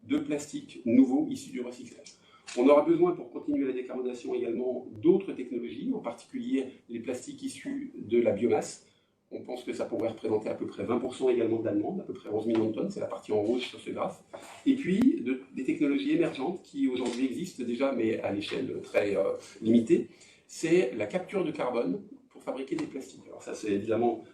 de plastique nouveau issu du recyclage. On aura besoin, pour continuer la décarbonation également, d'autres technologies, en particulier les plastiques issus de la biomasse. On pense que ça pourrait représenter à peu près 20% également de la demande, à peu près 11 millions de tonnes, c'est la partie en rouge sur ce graphe. Et puis, des technologies émergentes qui aujourd'hui existent déjà, mais à l'échelle très limitée, c'est la capture de carbone pour fabriquer des plastiques. Alors ça, c'est évidemment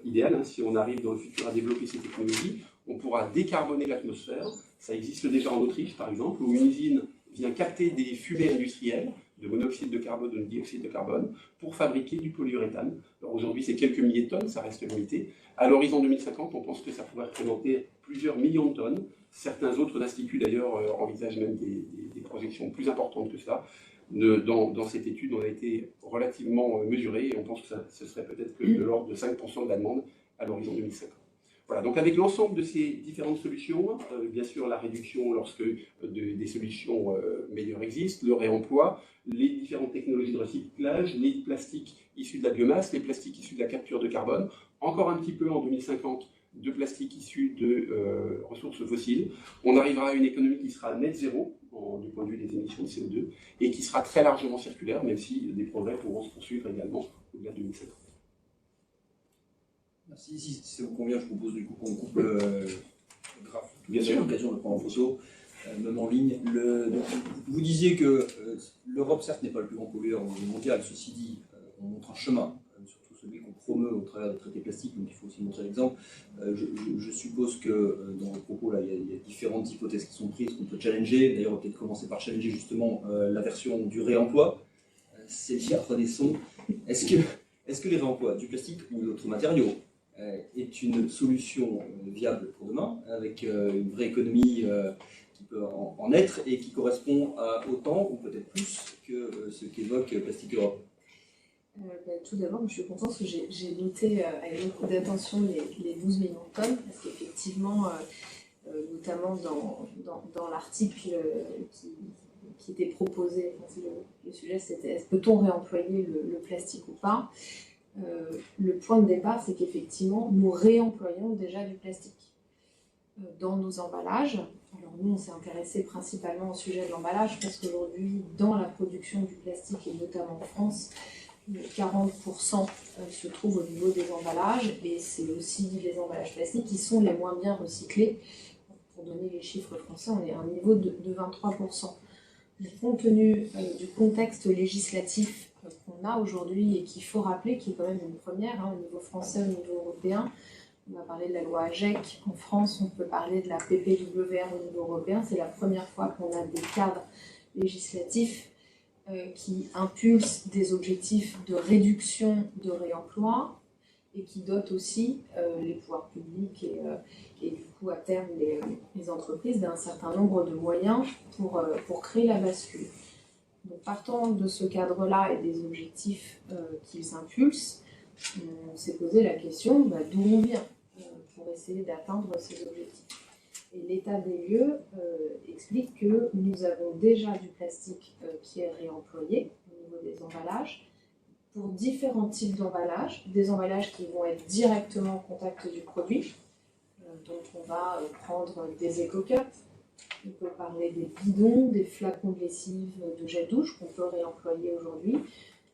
idéal. Si on arrive dans le futur à développer ces technologies, on pourra décarboner l'atmosphère. Ça existe déjà en Autriche, par exemple, où une usine vient capter des fumées industrielles de monoxyde de carbone ou de dioxyde de carbone pour fabriquer du polyuréthane. Alors aujourd'hui, c'est quelques milliers de tonnes, ça reste limité. À l'horizon 2050, on pense que ça pourrait représenter plusieurs millions de tonnes. Certains autres instituts, d'ailleurs, envisagent même des projections plus importantes que ça. Dans cette étude, on a été relativement mesuré et on pense que ce serait peut-être que de l'ordre de 5% de la demande à l'horizon 2050. Voilà, donc avec l'ensemble de ces différentes solutions, bien sûr la réduction lorsque des solutions meilleures existent, le réemploi, les différentes technologies de recyclage, les plastiques issus de la biomasse, les plastiques issus de la capture de carbone, encore un petit peu en 2050 de plastique issus de ressources fossiles, on arrivera à une économie qui sera net zéro du point de vue des émissions de CO2 et qui sera très largement circulaire, même si des progrès pourront se poursuivre également au-delà de 2050. Merci. Si ça vous convient, je propose du coup qu'on coupe le graphe. Bien sûr. L'occasion de le prendre en photo. même en ligne. Donc, vous disiez que l'Europe, certes, n'est pas le plus grand pollueur mondial, ceci dit, on montre un chemin, surtout celui qu'on promeut au travers des traités plastiques, donc il faut aussi montrer l'exemple. Je suppose que dans vos propos, là, il y a différentes hypothèses qui sont prises, qu'on peut challenger. D'ailleurs, on va peut-être commencer par challenger justement la version du réemploi. Celle-ci, renaissons. Est-ce que les réemplois du plastique ou d'autres matériaux est une solution viable pour demain, avec une vraie économie qui peut en être et qui correspond à autant ou peut-être plus que ce qu'évoque Plastic Europe? Tout d'abord, je suis contente parce que j'ai noté avec beaucoup d'attention les 12 millions de tonnes, parce qu'effectivement, notamment dans l'article qui était proposé, le sujet c'était peut-on réemployer le plastique ou pas? Le point de départ, c'est qu'effectivement, nous réemployons déjà du plastique dans nos emballages. Alors nous, on s'est intéressé principalement au sujet de l'emballage parce qu'aujourd'hui, dans la production du plastique, et notamment en France, 40% se trouvent au niveau des emballages, et c'est aussi les emballages plastiques qui sont les moins bien recyclés. Pour donner les chiffres français, on est à un niveau de 23%. Compte tenu du contexte législatif qu'on a aujourd'hui et qu'il faut rappeler, qui est quand même une première au niveau français, au niveau européen. On va parler de la loi AGEC en France, on peut parler de la PPWR au niveau européen. C'est la première fois qu'on a des cadres législatifs qui impulsent des objectifs de réduction de réemploi et qui dotent aussi les pouvoirs publics et du coup à terme les entreprises d'un certain nombre de moyens pour créer la bascule. Donc, partant de ce cadre-là et des objectifs qu'ils impulsent, on s'est posé la question d'où on vient pour essayer d'atteindre ces objectifs. Et l'état des lieux explique que nous avons déjà du plastique qui est réemployé au niveau des emballages pour différents types d'emballages, des emballages qui vont être directement au contact du produit. Donc on va prendre des éco-cups, on peut parler des bidons, des flacons de lessive, de gel douche qu'on peut réemployer aujourd'hui,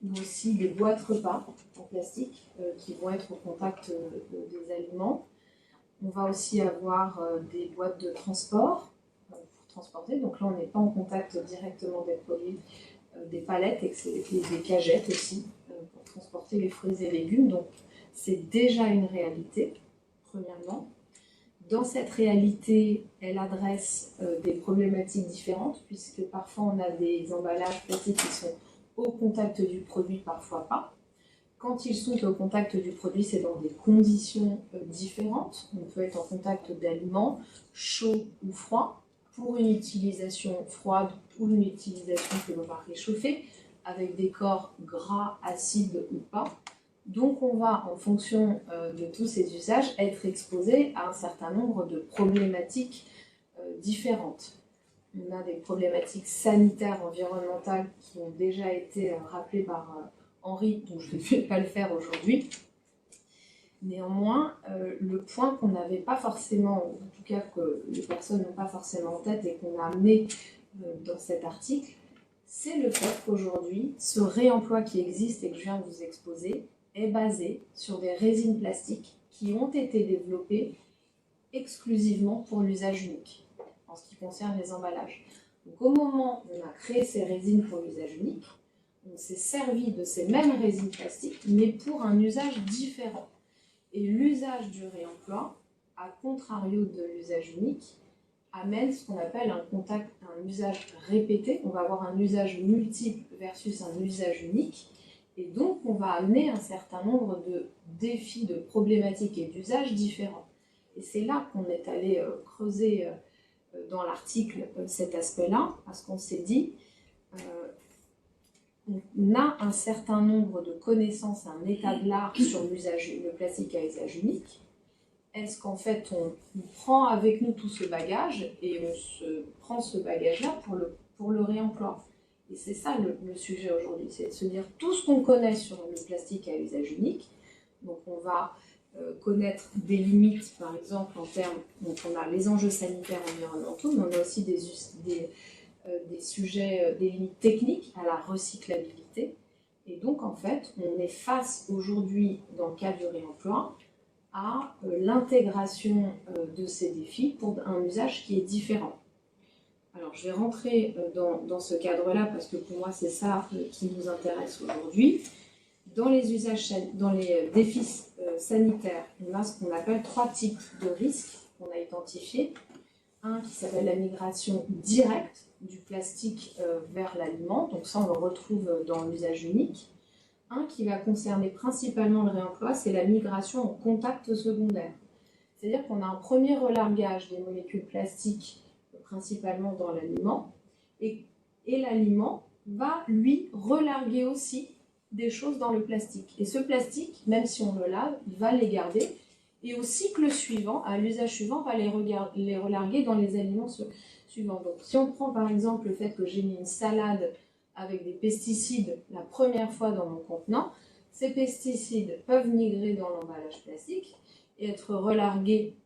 mais aussi des boîtes repas en plastique qui vont être au contact des aliments. On va aussi avoir des boîtes de transport pour transporter, donc là on n'est pas en contact directement des produits, des palettes et des cagettes aussi pour transporter les fruits et légumes, donc c'est déjà une réalité, premièrement. Dans cette réalité, elle adresse des problématiques différentes, puisque parfois on a des emballages plastiques qui sont au contact du produit, parfois pas. Quand ils sont au contact du produit, c'est dans des conditions différentes. On peut être en contact d'aliments chauds ou froids, pour une utilisation froide ou une utilisation que l'on va réchauffer, avec des corps gras, acides ou pas. Donc on va, en fonction de tous ces usages, être exposé à un certain nombre de problématiques différentes. On a des problématiques sanitaires, environnementales qui ont déjà été rappelées par Henri, donc je ne vais pas le faire aujourd'hui. Néanmoins, le point qu'on n'avait pas forcément, en tout cas que les personnes n'ont pas forcément en tête et qu'on a amené dans cet article, c'est le fait qu'aujourd'hui, ce réemploi qui existe et que je viens de vous exposer, est basé sur des résines plastiques qui ont été développées exclusivement pour l'usage unique, en ce qui concerne les emballages. Donc au moment où on a créé ces résines pour l'usage unique, on s'est servi de ces mêmes résines plastiques, mais pour un usage différent. Et l'usage du réemploi, à contrario de l'usage unique, amène ce qu'on appelle un usage répété. On va avoir un usage multiple versus un usage unique. Et donc, on va amener un certain nombre de défis, de problématiques et d'usages différents. Et c'est là qu'on est allé creuser dans l'article cet aspect-là, parce qu'on s'est dit, on a un certain nombre de connaissances, un état de l'art sur le plastique à usage unique. Est-ce qu'en fait, on prend avec nous tout ce bagage et on se prend ce bagage-là pour le réemploi? Et c'est ça le sujet aujourd'hui, c'est de se dire tout ce qu'on connaît sur le plastique à usage unique. Donc on va connaître des limites, par exemple, en termes, donc on a les enjeux sanitaires environnementaux, mais on a aussi des sujets, des limites techniques à la recyclabilité. Et donc en fait, on est face aujourd'hui, dans le cadre du réemploi, à l'intégration de ces défis pour un usage qui est différent. Alors, je vais rentrer dans ce cadre-là parce que pour moi, c'est ça qui nous intéresse aujourd'hui. Dans les défis sanitaires, on a ce qu'on appelle 3 types de risques qu'on a identifiés. Un qui s'appelle la migration directe du plastique vers l'aliment, donc ça on le retrouve dans l'usage unique. Un qui va concerner principalement le réemploi, c'est la migration en contact secondaire. C'est-à-dire qu'on a un premier relargage des molécules plastiques principalement dans l'aliment, et l'aliment va lui relarguer aussi des choses dans le plastique. Et ce plastique, même si on le lave, il va les garder, et au cycle suivant, à l'usage suivant, va les relarguer dans les aliments suivants. Donc si on prend par exemple le fait que j'ai mis une salade avec des pesticides la première fois dans mon contenant, ces pesticides peuvent migrer dans l'emballage plastique et être relargués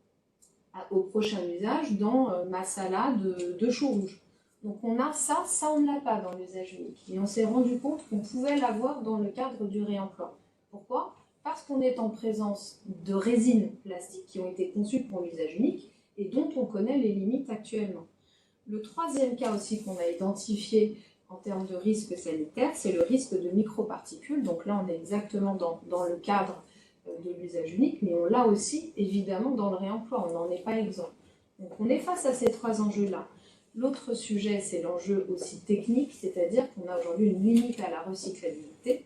au prochain usage dans ma salade de choux rouges. Donc on a ça on ne l'a pas dans l'usage unique. Et on s'est rendu compte qu'on pouvait l'avoir dans le cadre du réemploi. Pourquoi ? Parce qu'on est en présence de résines plastiques qui ont été conçues pour l'usage unique et dont on connaît les limites actuellement. Le troisième cas aussi qu'on a identifié en termes de risque sanitaire, c'est le risque de microparticules. Donc là, on est exactement dans le cadre de l'usage unique, mais on l'a aussi évidemment dans le réemploi, on n'en est pas exempt. Donc on est face à ces 3 enjeux-là. L'autre sujet, c'est l'enjeu aussi technique, c'est-à-dire qu'on a aujourd'hui une limite à la recyclabilité,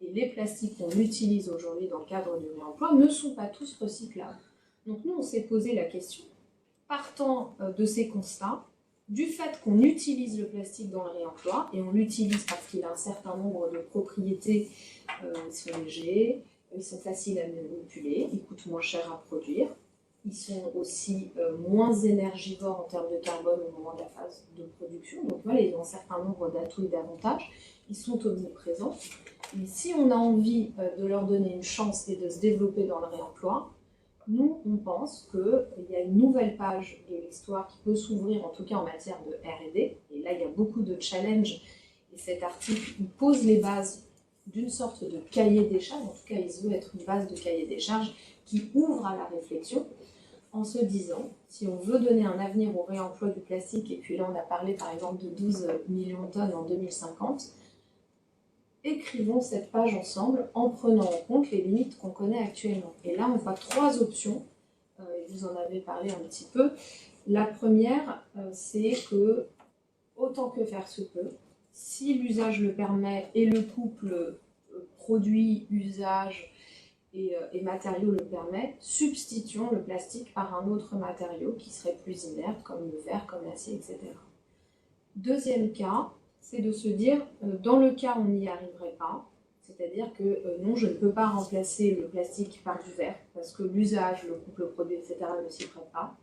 et les plastiques qu'on utilise aujourd'hui dans le cadre du réemploi ne sont pas tous recyclables. Donc nous, on s'est posé la question, partant de ces constats, du fait qu'on utilise le plastique dans le réemploi, et on l'utilise parce qu'il a un certain nombre de propriétés, ils sont légers, ils sont faciles à manipuler, ils coûtent moins cher à produire, ils sont aussi moins énergivores en termes de carbone au moment de la phase de production, donc voilà, ils ont un certain nombre d'atouts et d'avantages, ils sont omniprésents, et si on a envie de leur donner une chance et de se développer dans le réemploi, nous, on pense qu'il y a une nouvelle page de l'histoire qui peut s'ouvrir, en tout cas en matière de R&D. Et là, il y a beaucoup de challenges. Et cet article, il pose les bases d'une sorte de cahier des charges. En tout cas, il se veut être une base de cahier des charges qui ouvre à la réflexion en se disant, si on veut donner un avenir au réemploi du plastique, et puis là, on a parlé par exemple de 12 millions de tonnes en 2050, écrivons cette page ensemble en prenant en compte les limites qu'on connaît actuellement. Et là, on voit 3 options, et vous en avez parlé un petit peu. La première, c'est que, autant que faire se peut, si l'usage le permet et le couple produit, usage et matériaux le permet, substituons le plastique par un autre matériau qui serait plus inerte, comme le verre, comme l'acier, etc. Deuxième cas, c'est de se dire, dans le cas où on n'y arriverait pas, c'est-à-dire que non, je ne peux pas remplacer le plastique par du verre, parce que l'usage, le couple produit, etc. ne s'y prête pas,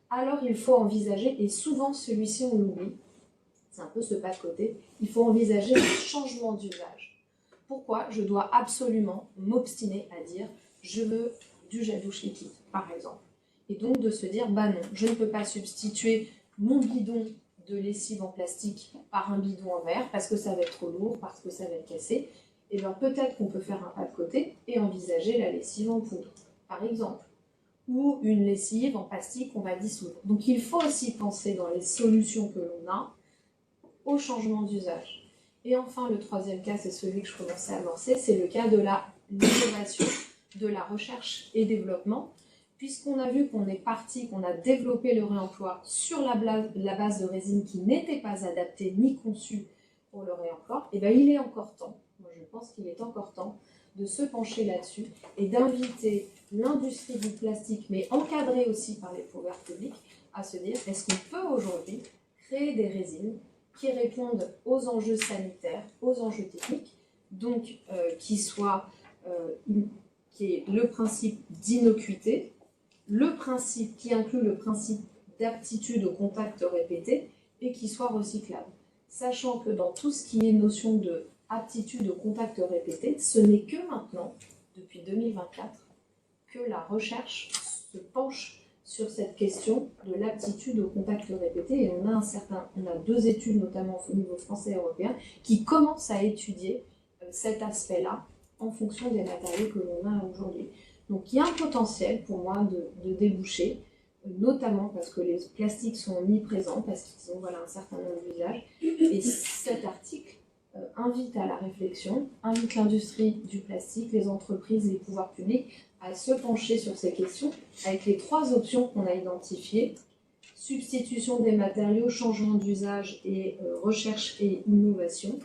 alors il faut envisager, et souvent celui-ci on l'oublie, c'est un peu ce pas de côté, il faut envisager un changement d'usage. Pourquoi je dois absolument m'obstiner à dire, je veux du gel douche liquide, par exemple. Et donc de se dire, bah non, je ne peux pas substituer mon bidon de lessive en plastique par un bidon en verre parce que ça va être trop lourd, parce que ça va être cassé. Et bien peut-être qu'on peut faire un pas de côté et envisager la lessive en poudre, par exemple, ou une lessive en plastique qu'on va dissoudre. Donc il faut aussi penser dans les solutions que l'on a au changement d'usage. Et enfin, le troisième cas, c'est celui que je commençais à amorcer, c'est le cas de l'innovation, de la recherche et développement, puisqu'on a vu qu'on est parti, qu'on a développé le réemploi sur la base de résine qui n'était pas adaptée ni conçue pour le réemploi, et bien il est encore temps, moi je pense qu'il est encore temps, de se pencher là-dessus et d'inviter l'industrie du plastique, mais encadrée aussi par les pouvoirs publics, à se dire, est-ce qu'on peut aujourd'hui créer des résines qui répondent aux enjeux sanitaires, aux enjeux techniques, donc qui est le principe d'innocuité, le principe qui inclut le principe d'aptitude au contact répété et qui soit recyclable. Sachant que dans tout ce qui est notion de aptitude au contact répété, ce n'est que maintenant, depuis 2024, que la recherche se penche sur cette question de l'aptitude au contact répété. Et on a 2 études, notamment au niveau français et européen, qui commencent à étudier cet aspect-là en fonction des matériaux que l'on a aujourd'hui. Donc il y a un potentiel pour moi de déboucher notamment parce que les plastiques sont omniprésents, parce qu'ils ont voilà, un certain nombre d'usages. Et cet article invite à la réflexion, invite l'industrie du plastique, les entreprises et les pouvoirs publics à se pencher sur ces questions avec les 3 options qu'on a identifiées: substitution des matériaux, changement d'usage et recherche et innovation.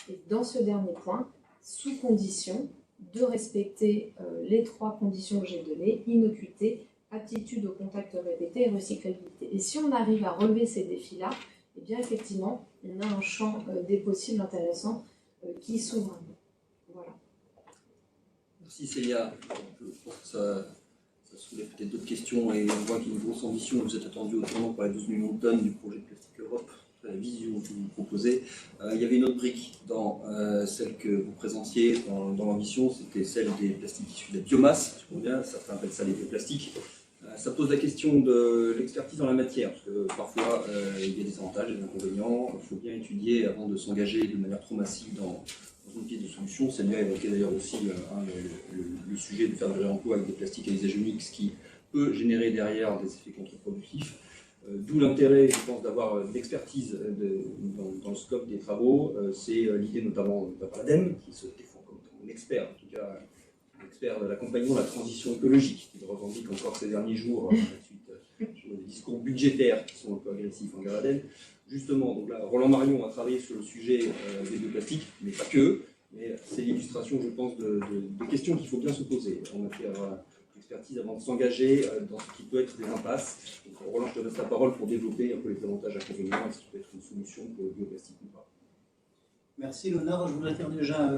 Et dans ce dernier point, sous condition de respecter les 3 conditions que j'ai données: innocuité, aptitude au contact répété et recyclabilité. Et si on arrive à relever ces défis-là, eh bien effectivement, on a un champ des possibles intéressants qui s'ouvre. Voilà. Merci Célia. Je pense que ça soulève peut-être d'autres questions et on voit qu'il y a une grosse ambition. Vous êtes attendu au tournant pour les 12 millions de tonnes du projet de Plastique Europe, la vision que vous proposez. Il y avait une autre brique dans celle que vous présentiez dans l'ambition, c'était celle des plastiques issus de la biomasse. Certains appellent ça les bioplastiques. Ça pose la question de l'expertise dans la matière, parce que parfois il y a des avantages et des inconvénients. Il faut bien étudier avant de s'engager de manière trop massive dans une piste de solution. Célia évoquait d'ailleurs aussi le sujet de faire du réemploi avec des plastiques à usage unique, ce qui peut générer derrière des effets contre-productifs. D'où l'intérêt, je pense, d'avoir de l'expertise dans le scope des travaux. C'est l'idée notamment de l'ADEME, qui se défend comme expert, en tout cas expert de l'accompagnement de la transition écologique, qui revendique encore ces derniers jours, suite des discours budgétaires qui sont un peu agressifs envers l'ADEME. Justement, donc là, Roland Marion a travaillé sur le sujet des bioplastiques, mais pas que. Mais c'est l'illustration, je pense, de questions qu'il faut bien se poser en matière d'expertise avant de s'engager dans ce qui peut être des impasses. Donc, Roland, je te laisse la parole pour développer un peu les avantages et inconvénients, ce qui peut être une solution pour le bioplastique ou pas. Merci Léonard. Je voudrais dire déjà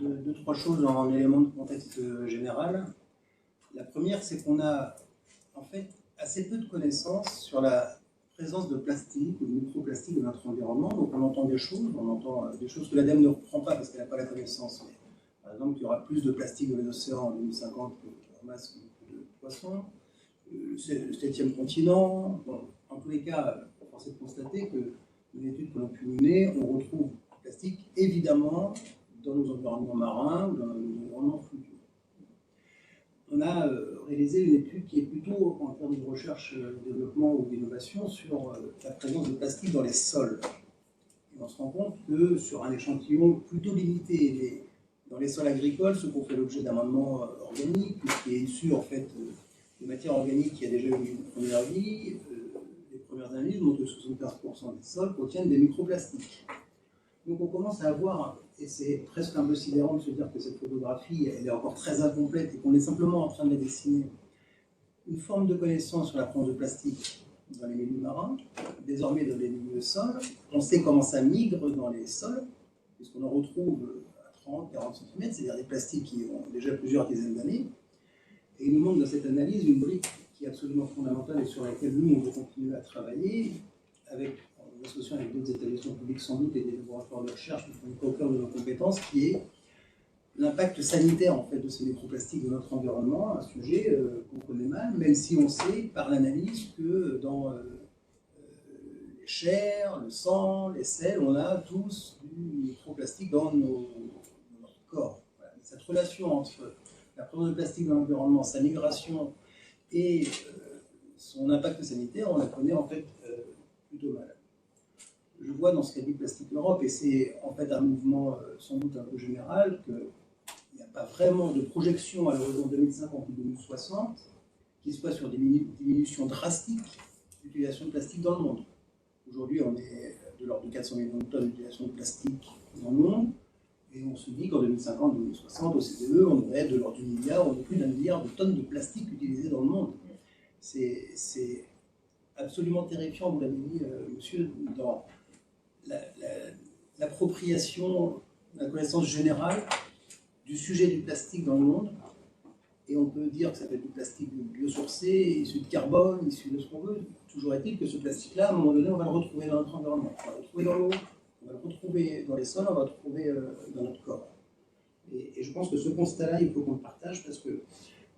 deux, 3 choses en élément de contexte général. La première, c'est qu'on a en fait assez peu de connaissances sur la présence de plastique ou de microplastique dans notre environnement. Donc on entend des choses que l'ADEME ne reprend pas parce qu'elle n'a pas la connaissance. Mais, par exemple, qu'il y aura plus de plastique dans les océans en 2050 en masse de poissons. C'est le 7e continent. Bon, en tous les cas, force est de constater que les études que l'on a pu mener, on retrouve du plastique évidemment dans nos environnements marins ou dans nos environnements fluviaux. On a réalisé une étude qui est plutôt en termes de recherche, développement ou d'innovation sur la présence de plastique dans les sols. Et on se rend compte que sur un échantillon plutôt limité, dans les sols agricoles, ce qu'on fait l'objet d'amendements organiques, qui est issu en fait de matières organiques qui a déjà eu une première vie, les premières analyses montrent que 75% des sols contiennent des microplastiques. Donc on commence à avoir, et c'est presque un peu sidérant de se dire que cette photographie elle est encore très incomplète et qu'on est simplement en train de la dessiner, une forme de connaissance sur la présence de plastique dans les milieux marins, désormais dans les milieux sols. On sait comment ça migre dans les sols, puisqu'on en retrouve à 30, 40 cm, c'est-à-dire des plastiques qui ont déjà plusieurs dizaines d'années. Et il nous manque dans cette analyse une brique qui est absolument fondamentale et sur laquelle nous, on veut continuer à travailler, en association avec d'autres établissements publics sans doute et des laboratoires de recherche qui font au cœur de nos compétences, qui est l'impact sanitaire en fait, de ces microplastiques dans notre environnement, un sujet qu'on connaît mal, même si on sait par l'analyse que dans les chairs, le sang, les selles, on a tous du microplastique dans notre corps. Voilà. Cette relation entre la présence de plastique dans l'environnement, sa migration et son impact sanitaire, on la connaît en fait plutôt mal. Je vois dans ce qu'a dit Plastique Europe, et c'est en fait un mouvement sans doute un peu général, qu'il n'y a pas vraiment de projection à l'horizon 2050 ou 2060 qui soit sur des diminutions drastiques d'utilisation de plastique dans le monde. Aujourd'hui, on est de l'ordre de 400 millions de tonnes d'utilisation de plastique dans le monde, et on se dit qu'en 2050-2060, au CDE, on aurait de l'ordre du milliard, on est plus d'1 milliard de tonnes de plastique utilisées dans le monde. C'est absolument terrifiant, vous l'avez dit, monsieur, dans l'appropriation, la connaissance générale du sujet du plastique dans le monde. Et on peut dire que ça peut être du plastique biosourcé, issu de carbone, issu de ce qu'on veut. Toujours est-il que ce plastique-là, à un moment donné, on va le retrouver dans notre environnement. On va le retrouver dans l'eau, on va le retrouver dans les sols, on va le retrouver dans notre corps. Et je pense que ce constat-là, il faut qu'on le partage parce que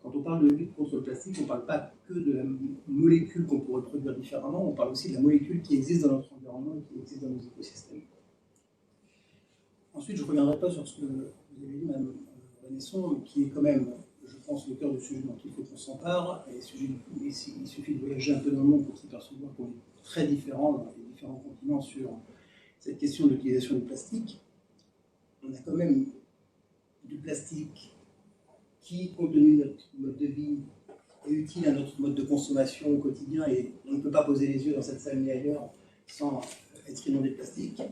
quand on parle de lutte contre le plastique, on ne parle pas que de la molécule qu'on pourrait produire différemment, on parle aussi de la molécule qui existe dans notre environnement et qui existe dans nos écosystèmes. Ensuite, je ne reviendrai pas sur ce que vous avez dit, Mme Renesson, qui est quand même, je pense, le cœur du sujet dont il faut qu'on s'empare. Il suffit de voyager un peu dans le monde pour s'apercevoir qu'on est très différents dans les différents continents sur cette question de l'utilisation du plastique. On a quand même du plastique qui, compte tenu de notre mode de vie, est utile à notre mode de consommation au quotidien et on ne peut pas poser les yeux dans cette salle ni ailleurs sans être inondé de plastique.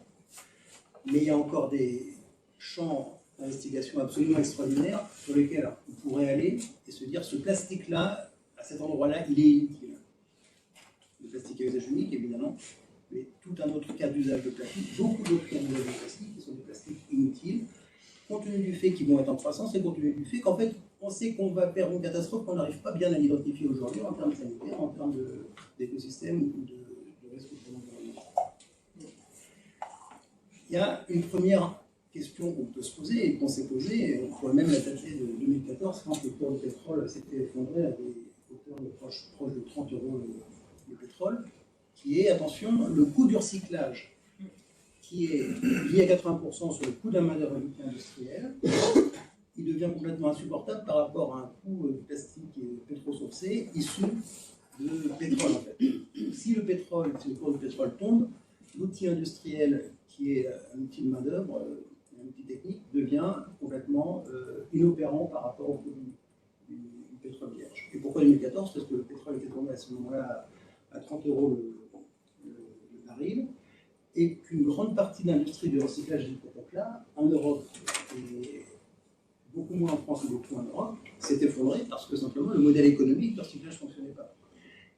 Mais il y a encore des champs d'investigation absolument extraordinaires sur lesquels on pourrait aller et se dire ce plastique-là, à cet endroit-là, il est inutile. Le plastique à usage unique, évidemment, mais tout un autre cas d'usage de plastique, beaucoup d'autres cas d'usage de plastique qui sont des plastiques inutiles, compte tenu du fait qu'ils vont être en croissance et compte tenu du fait qu'en fait, on sait qu'on va vers une catastrophe qu'on n'arrive pas bien à l'identifier aujourd'hui en termes sanitaires, en termes d'écosystème ou de risque pour l'environnement. Il y a une première question qu'on peut se poser et qu'on s'est posée, et on pourrait même la dater de 2014 quand le cours du pétrole s'était effondré à des hauteurs proches de 30 € le pétrole, qui est, attention, le coût du recyclage, qui est lié à 80% sur le coût de la main-d'œuvre industrielle. Il devient complètement insupportable par rapport à un coût plastique et pétro-sourcé issu de pétrole, en fait. Si le cours du pétrole tombe, l'outil industriel qui est un outil de main-d'œuvre, un outil technique, devient complètement inopérant par rapport au coût du pétrole vierge. Et pourquoi 2014 ? Parce que le pétrole était tombé à ce moment-là à 30 € le baril, et qu'une grande partie de l'industrie du recyclage de cette époque-là, en Europe, et beaucoup moins en France et beaucoup en Europe, s'est effondré parce que simplement le modèle économique du recyclage ne fonctionnait pas.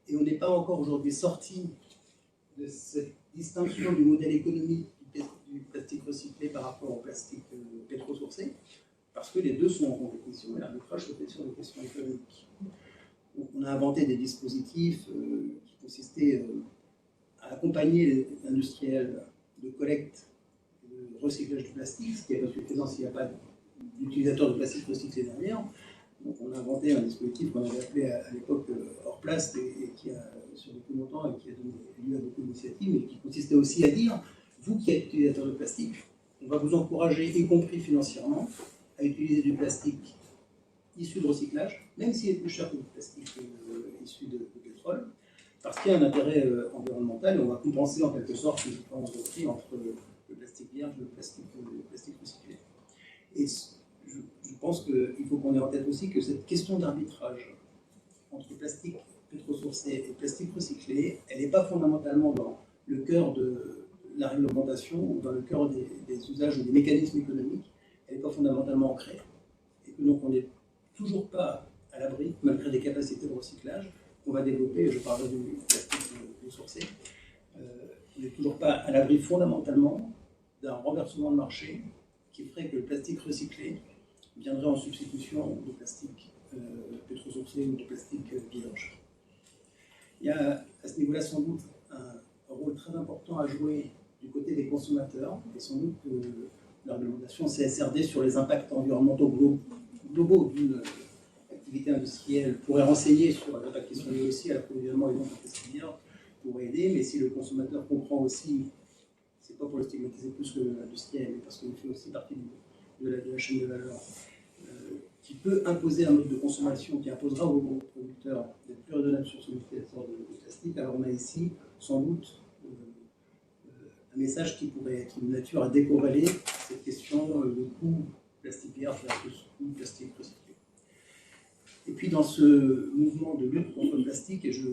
Et on n'est pas encore aujourd'hui sorti de cette distinction du modèle économique du plastique recyclé par rapport au plastique pétro-sourcé, parce que les deux sont en compétition, et l'arbitrage se fait sur des questions économiques. Donc on a inventé des dispositifs qui consistaient à accompagner les industriels de collecte et de recyclage du plastique, ce qui n'est pas suffisant s'il n'y a pas d'utilisateurs de plastique recyclé derrière. Donc on a inventé un dispositif qu'on avait appelé à l'époque Hors-Plast et qui a survécu depuis longtemps et qui a donné lieu à beaucoup d'initiatives, et qui consistait aussi à dire, vous qui êtes utilisateur de plastique, on va vous encourager, y compris financièrement, à utiliser du plastique issu de recyclage, même s'il est plus cher que du plastique issu de pétrole, parce qu'il y a un intérêt environnemental et on va compenser en quelque sorte une différence de prix entre le plastique vierge et le plastique recyclé. Et je pense qu'il faut qu'on ait en tête aussi que cette question d'arbitrage entre plastique pétro-sourcé et plastique recyclé, elle n'est pas fondamentalement dans le cœur de la réglementation ou dans le cœur des usages ou des mécanismes économiques, elle n'est pas fondamentalement ancrée. Et que donc on n'est toujours pas à l'abri, malgré des capacités de recyclage qu'on va développer, je parlerai du plastique sourcé, on n'est toujours pas à l'abri fondamentalement d'un renversement de marché qui ferait que le plastique recyclé viendrait en substitution de plastique pétro-sourcé ou de plastique vierge. Il y a à ce niveau-là sans doute un rôle très important à jouer du côté des consommateurs, et sans doute que la réglementation CSRD sur les impacts environnementaux globaux d'une activité industrielle pourrait renseigner sur les impacts qui sont liés aussi à l'approvisionnement et donc à plastique vierge, pourrait aider, mais si le consommateur comprend aussi, c'est pas pour le stigmatiser plus que l'industriel, mais parce qu'il fait aussi partie de la chaîne de valeur, qui peut imposer un mode de consommation qui imposera aux producteurs d'être plus raisonnables sur son utilisation de plastique. Alors on a ici sans doute un message qui pourrait être de nature à décorréler cette question de coût plastique vierge versus coût plastique recyclé. Et puis dans ce mouvement de lutte contre le plastique, et je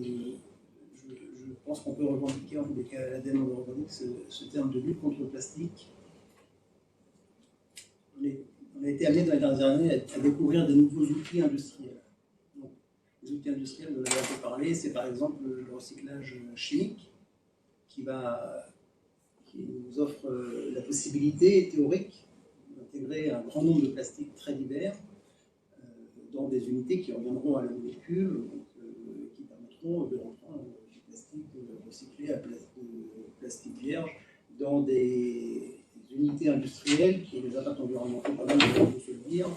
pense qu'on peut revendiquer, en tous les cas à l'ADEME on revendique ce terme de lutte contre le plastique, on a été amené dans les dernières années à découvrir de nouveaux outils industriels. Donc, les outils industriels, vous en avez un peu parlé, c'est par exemple le recyclage chimique qui nous offre la possibilité théorique d'intégrer un grand nombre de plastiques très divers dans des unités qui reviendront à la molécule, qui permettront de reprendre du plastique recyclé à plastique vierge dans des unités industrielles qui ont des impacts environnementaux, quand même, il faut se le dire,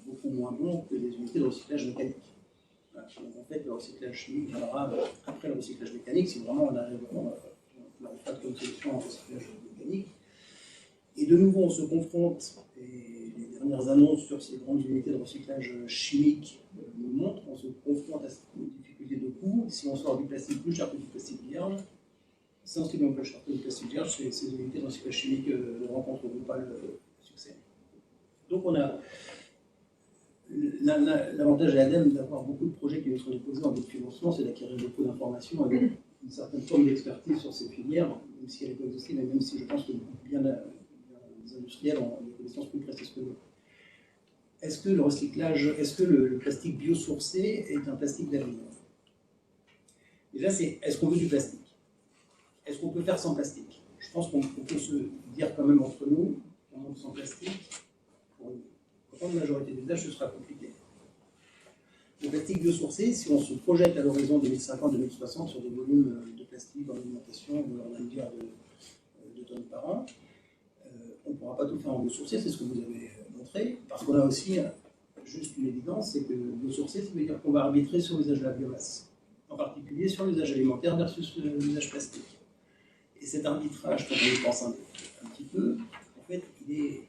beaucoup moins bons que les unités de recyclage mécanique. Voilà. Donc, en fait, le recyclage chimique viendra après le recyclage mécanique, si vraiment on n'arrive pas de bonne solution en recyclage mécanique. Et de nouveau, on se confronte, et les dernières annonces sur ces grandes unités de recyclage chimique nous montrent qu'on se confronte à une difficulté de coût. Si on sort du plastique plus cher que du plastique vierge, sensiblement plus cher que du plastique vierge, ces unités de recyclage chimique ne rencontreront pas le succès. Donc on a l'avantage à l'ADEME d'avoir beaucoup de projets qui nous sont déposés en financement, c'est d'acquérir beaucoup d'informations avec une certaine forme d'expertise sur ces filières, même si elle n'est pas exhaustive, mais même si je pense que bien les industriels ont des connaissances plus précises que nous. Est-ce que le recyclage, est-ce que le plastique biosourcé est un plastique d'avenir? Déjà, c'est est-ce qu'on veut du plastique? Est-ce qu'on peut faire sans plastique? Je pense qu'on peut se dire quand même entre nous qu'un monde sans plastique, pour une grande majorité des usages, ce sera compliqué. Le plastique biosourcé, si on se projette à l'horizon 2050-2060 sur des volumes de plastique en alimentation, on va dire de tonnes par an, on ne pourra pas tout faire en biosourcé, c'est ce que vous avez montré, parce qu'on a aussi juste une évidence, c'est que biosourcé, ça veut dire qu'on va arbitrer sur l'usage de la biomasse, en particulier sur l'usage alimentaire versus l'usage plastique. Et cet arbitrage, quand on y pense un petit peu, en fait, il est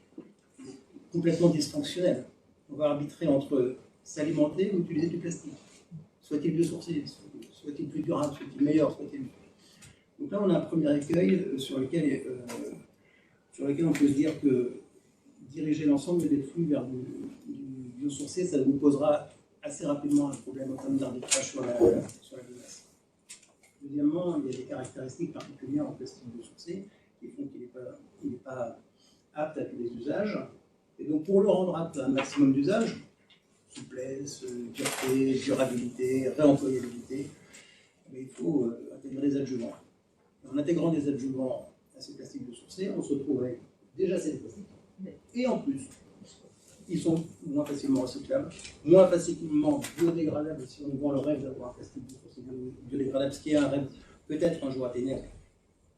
complètement dysfonctionnel. On va arbitrer entre s'alimenter ou utiliser du plastique. Soit-il biosourcé, soit-il plus durable, soit-il meilleur, soit-il... Donc là, on a un premier écueil sur lequel on peut se dire que diriger l'ensemble des flux vers du biosourcé, ça nous posera assez rapidement un problème en termes d'arbitrage sur la biomasse. Deuxièmement, il y a des caractéristiques particulières en plastique biosourcé qui font qu'il n'est pas apte à tous les usages. Et donc, pour le rendre apte à un maximum d'usages, souplesse, dureté, durabilité, réemployabilité, il faut intégrer des adjuvants. En intégrant des adjuvants à ces plastiques biosourcés, on se retrouve avec déjà ces plastiques. Et en plus, ils sont moins facilement recyclables, moins facilement biodégradables si on vend le rêve d'avoir un plastique biodégradable, ce qui est un rêve peut-être un jour atteignable,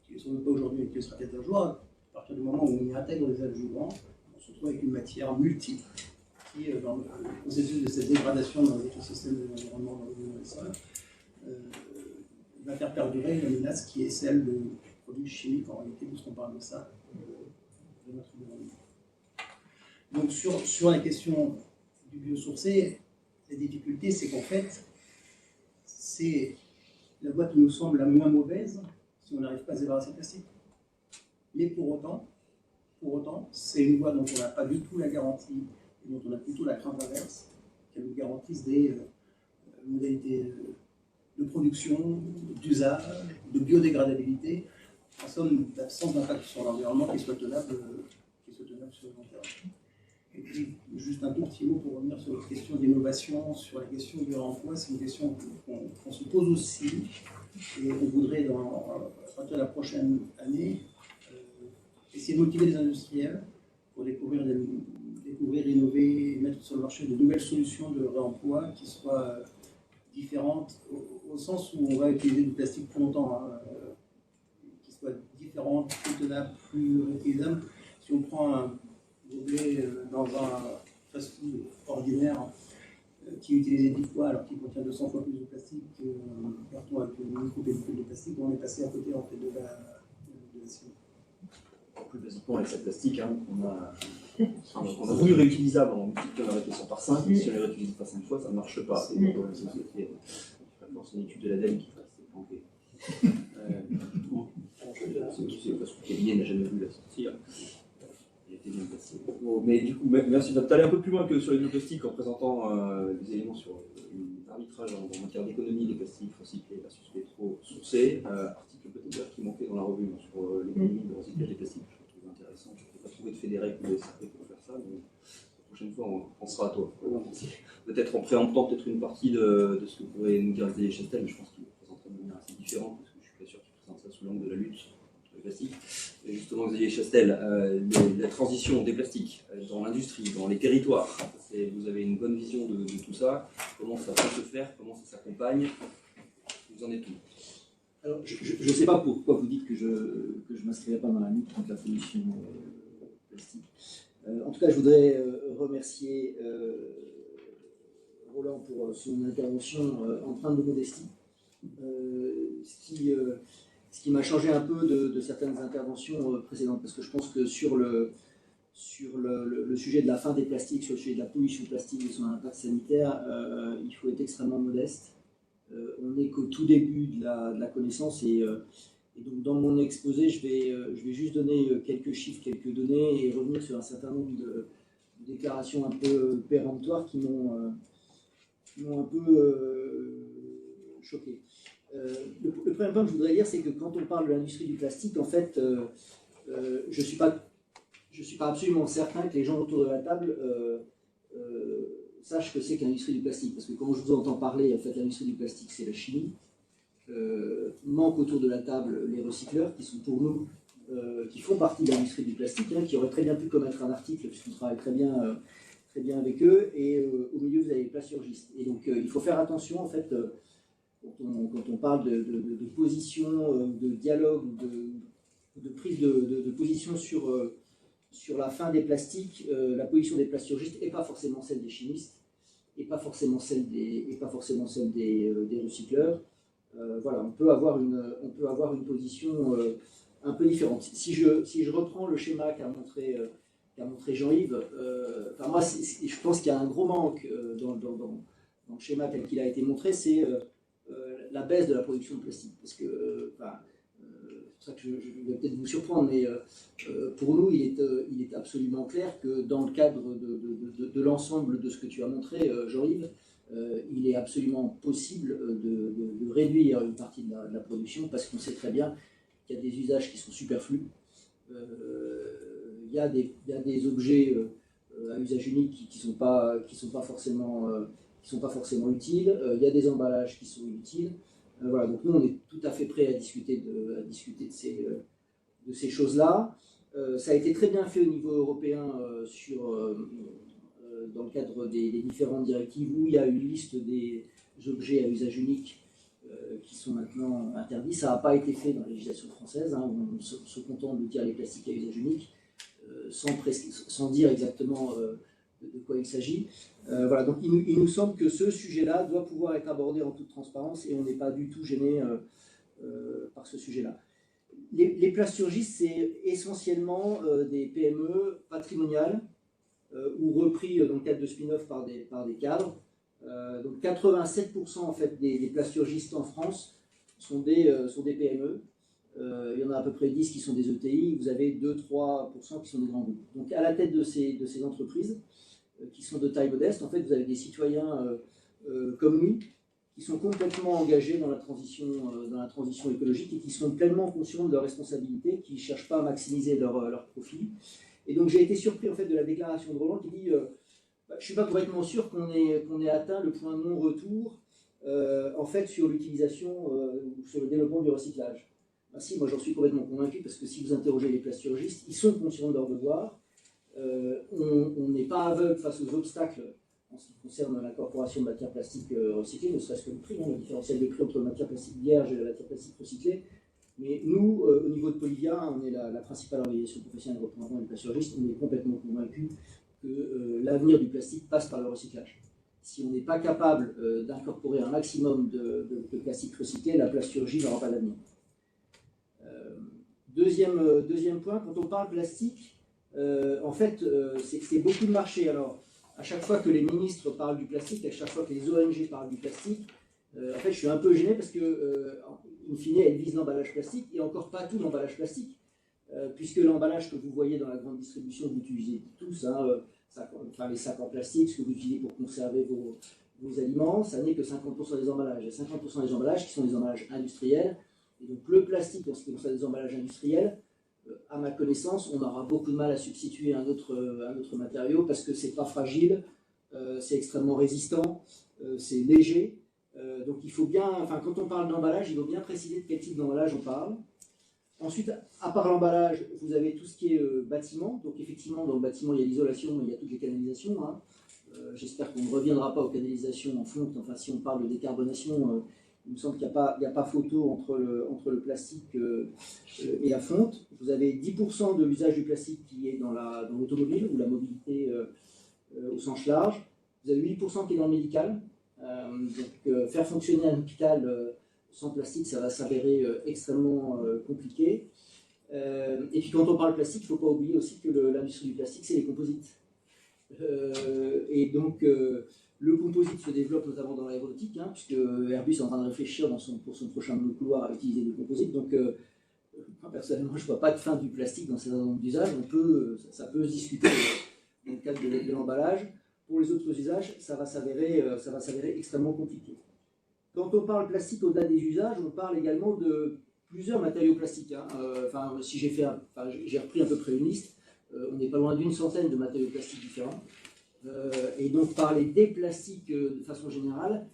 qui ne sont pas aujourd'hui mais qui sera peut-être un jour, à partir du moment où on y intègre des adjuvants, on se retrouve avec une matière multiple qui, dans le processus de cette dégradation dans l'écosystème de l'environnement, dans le sol, va faire perdurer une menace qui est celle de produits chimiques en réalité, puisqu'on parle de ça, de notre environnement. Donc sur la question du biosourcé, la difficulté c'est qu'en fait, c'est la voie qui nous semble la moins mauvaise si on n'arrive pas à se débarrasser de plastique. Mais pour autant, c'est une voie dont on n'a pas du tout la garantie, et dont on a plutôt la crainte inverse, qu'elle nous garantisse des modalités de production, d'usage, de biodégradabilité, en somme d'absence d'impact sur l'environnement qui soit tenable sur le long terme. Et puis, juste un tout petit mot pour revenir sur la question d'innovation, sur la question du réemploi, c'est une question qu'on se pose aussi, et on voudrait, à partir de la prochaine année, essayer de motiver les industriels pour découvrir, innover, et mettre sur le marché de nouvelles solutions de réemploi qui soient différentes, au sens où on va utiliser du plastique plus longtemps, qui soient différentes, plus tenables, plus réutilisables. Si on prend un gobelet dans un fast-food ordinaire qui est utilisé 10 fois alors qu'il contient 200 fois plus de plastique qu'un carton avec une micro-pellicule de plastique, on est passé à côté en fait de la cible. Plus basiquement, avec cette plastique, on a voulu réutilisable en multipliant la répétition par 5, mais si on ne les réutilise pas 5 fois, ça ne marche pas. Et donc, c'est une étude de l'ADEME qui fasse c'est planqué. C'est parce que le cabinet n'a jamais voulu la sortir. Il était bien passé. Bon, mais du coup, merci. Tu allé un peu plus loin que sur les bioplastiques en présentant des éléments sur l'arbitrage en matière d'économie des plastiques recyclés versus pétro-sourcés. Article peut-être qui manquait dans la revue sur l'économie de recyclage des plastiques. Je trouve intéressant. Je n'ai pas trouvé de fédéré ou de SRP pour faire ça, mais la prochaine fois, on pensera à toi. Peut-être en préemptant peut-être une partie de ce que pourrait nous dire Xavier Chastel, mais je pense qu'il le présenterait de manière assez différente, parce que je suis pas sûr qu'il présente ça sous l'angle de la lutte contre les plastiques. Et justement, Xavier Chastel, la transition des plastiques dans l'industrie, dans les territoires, vous avez une bonne vision de tout ça. Comment ça peut se faire, comment ça s'accompagne, vous en êtes où? Alors, je ne sais pas pourquoi vous dites que je ne m'inscrirai pas dans la lutte contre la pollution plastique. En tout cas, je voudrais remercier Roland pour son intervention empreinte de modestie. Ce qui m'a changé un peu de certaines interventions précédentes, parce que je pense que sur sur le sujet de la fin des plastiques, sur le sujet de la pollution plastique et son impact sanitaire, il faut être extrêmement modeste. On n'est qu'au tout début de la connaissance et donc dans mon exposé, je vais juste donner quelques chiffres, quelques données et revenir sur un certain nombre de déclarations un peu péremptoires qui m'ont un peu choqué. Le premier point que je voudrais dire, c'est que quand on parle de l'industrie du plastique, en fait, je suis pas absolument certain que les gens autour de la table sachent que c'est qu'industrie du plastique. Parce que quand je vous entends parler, en fait, l'industrie du plastique, c'est la chimie. Manque autour de la table les recycleurs, qui sont pour nous, qui font partie de l'industrie du plastique, hein, qui auraient très bien pu commettre un article, puisqu'on travaille très bien avec eux. Et au milieu, vous avez les plasturgistes. Et donc, il faut faire attention, en fait, quand on parle de position, de dialogue, de prise de position sur la fin des plastiques, la position des plasturgistes n'est pas forcément celle des chimistes, et pas forcément celle des recycleurs. Voilà, on peut avoir une position un peu différente. Si je reprends le schéma qu'a montré Jean-Yves, moi, je pense qu'il y a un gros manque dans le schéma tel qu'il a été montré, c'est la baisse de la production de plastique. Parce que, c'est pour ça que je vais peut-être vous surprendre, mais pour nous, il est absolument clair que dans le cadre de l'ensemble de ce que tu as montré, Jean-Yves, il est absolument possible de réduire une partie de la production, parce qu'on sait très bien qu'il y a des usages qui sont superflus. Il y a des objets à usage unique qui sont pas forcément utiles. Il y a des emballages qui sont inutiles. Voilà, donc nous on est tout à fait prêts à discuter de ces choses-là. Ça a été très bien fait au niveau européen dans le cadre des différentes directives, où il y a une liste des objets à usage unique qui sont maintenant interdits. Ça n'a pas été fait dans la législation française, hein, on se contente de dire les plastiques à usage unique, sans dire exactement de quoi il s'agit. Voilà, donc il nous semble que ce sujet-là doit pouvoir être abordé en toute transparence et on n'est pas du tout gêné par ce sujet-là. Les plasturgistes, c'est essentiellement des PME patrimoniales ou repris dans le cadre de spin-off par des cadres. Donc 87% en fait des plasturgistes en France sont des PME. Il y en a à peu près 10 qui sont des ETI, vous avez 2-3% qui sont des grands groupes. Donc à la tête de ces entreprises, qui sont de taille modeste, en fait vous avez des citoyens comme nous, qui sont complètement engagés dans la transition écologique et qui sont pleinement conscients de leurs responsabilités, qui ne cherchent pas à maximiser leur profit. Et donc j'ai été surpris en fait de la déclaration de Roland qui dit je ne suis pas complètement sûr qu'on ait atteint le point de non-retour en fait sur l'utilisation ou sur le développement du recyclage. Ben si, moi j'en suis complètement convaincu, parce que si vous interrogez les plasturgistes, ils sont conscients de leur devoir. On n'est pas aveugle face aux obstacles en ce qui concerne l'incorporation de matières plastiques recyclées, ne serait-ce que le prix, hein, le différentiel de prix entre la matière plastique vierge et la matière plastique recyclée. Mais nous, au niveau de Polyvia, on est la principale organisation professionnelle de représentation des plasturgistes, on est complètement convaincus que l'avenir du plastique passe par le recyclage. Si on n'est pas capable d'incorporer un maximum de plastique recyclé, la plasturgie n'aura pas d'avenir. Deuxième point, quand on parle plastique, en fait, c'est beaucoup de marché. Alors, à chaque fois que les ministres parlent du plastique, à chaque fois que les ONG parlent du plastique, en fait, je suis un peu gêné parce que, in fine, elles visent l'emballage plastique et encore pas tout l'emballage plastique, puisque l'emballage que vous voyez dans la grande distribution, vous utilisez tous, hein, les sacs en plastique, ce que vous utilisez pour conserver vos aliments, ça n'est que 50% des emballages. Il y a 50% des emballages qui sont des emballages industriels. Et donc le plastique, en ce qui concerne des emballages industriels, à ma connaissance, on aura beaucoup de mal à substituer un autre matériau parce que c'est pas fragile, c'est extrêmement résistant, c'est léger. Donc il faut bien, quand on parle d'emballage, il faut bien préciser de quel type d'emballage on parle. Ensuite, à part l'emballage, vous avez tout ce qui est bâtiment. Donc effectivement, dans le bâtiment, il y a l'isolation, mais il y a toutes les canalisations. Hein. J'espère qu'on ne reviendra pas aux canalisations en fonte. Enfin, si on parle de décarbonation, il me semble qu'il n'y a pas photo entre le plastique et la fonte. Vous avez 10% de l'usage du plastique qui est dans l'automobile ou la mobilité au sens large. Vous avez 8% qui est dans le médical. Donc faire fonctionner un hôpital sans plastique, ça va s'avérer extrêmement compliqué. Et puis quand on parle plastique, il ne faut pas oublier aussi que l'industrie du plastique, c'est les composites. Et donc le composite se développe notamment dans l'aéronautique, hein, puisque Airbus est en train de réfléchir pour son prochain monocouloir à utiliser du composite. Donc personnellement, je ne vois pas de fin du plastique dans certains nombres d'usages. Ça peut se discuter dans le cadre de l'emballage. Pour les autres usages, ça va s'avérer extrêmement compliqué. Quand on parle plastique au-delà des usages, on parle également de plusieurs matériaux plastiques. Hein. Si j'ai repris à peu près une liste, on n'est pas loin d'une centaine de matériaux plastiques différents. Et donc parler des plastiques de façon générale,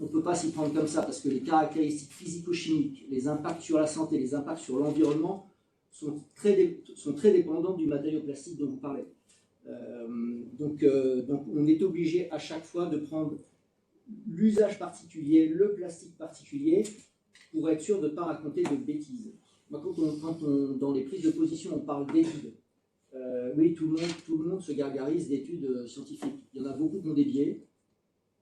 on ne peut pas s'y prendre comme ça, parce que les caractéristiques physico-chimiques, les impacts sur la santé, les impacts sur l'environnement sont très dépendants du matériau plastique dont vous parlez. Donc on est obligé à chaque fois de prendre l'usage particulier, le plastique particulier, pour être sûr de ne pas raconter de bêtises. Moi, quand dans les prises de position, on parle d'études, oui, tout le monde se gargarise d'études scientifiques. Il y en a beaucoup qui ont des biais.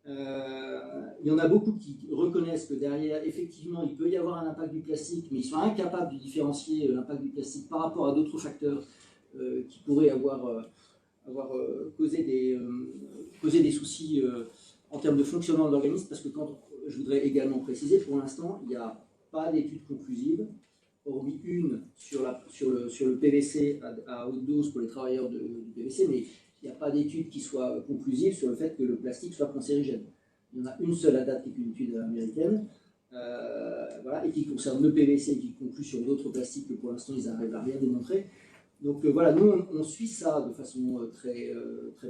Il y en a beaucoup qui reconnaissent que derrière, effectivement, il peut y avoir un impact du plastique, mais ils sont incapables de différencier l'impact du plastique par rapport à d'autres facteurs qui pourraient avoir causé des soucis en termes de fonctionnement de l'organisme, parce que je voudrais également préciser, pour l'instant, il n'y a pas d'études conclusives, hormis une sur le PVC à haute dose pour les travailleurs du PVC, mais il n'y a pas d'étude qui soit conclusive sur le fait que le plastique soit cancérigène. Il y en a une seule à date qui est une étude américaine, et qui concerne le PVC, et qui conclut sur d'autres plastiques que pour l'instant ils n'arrivent à rien démontrer. Donc voilà, nous on suit ça de façon très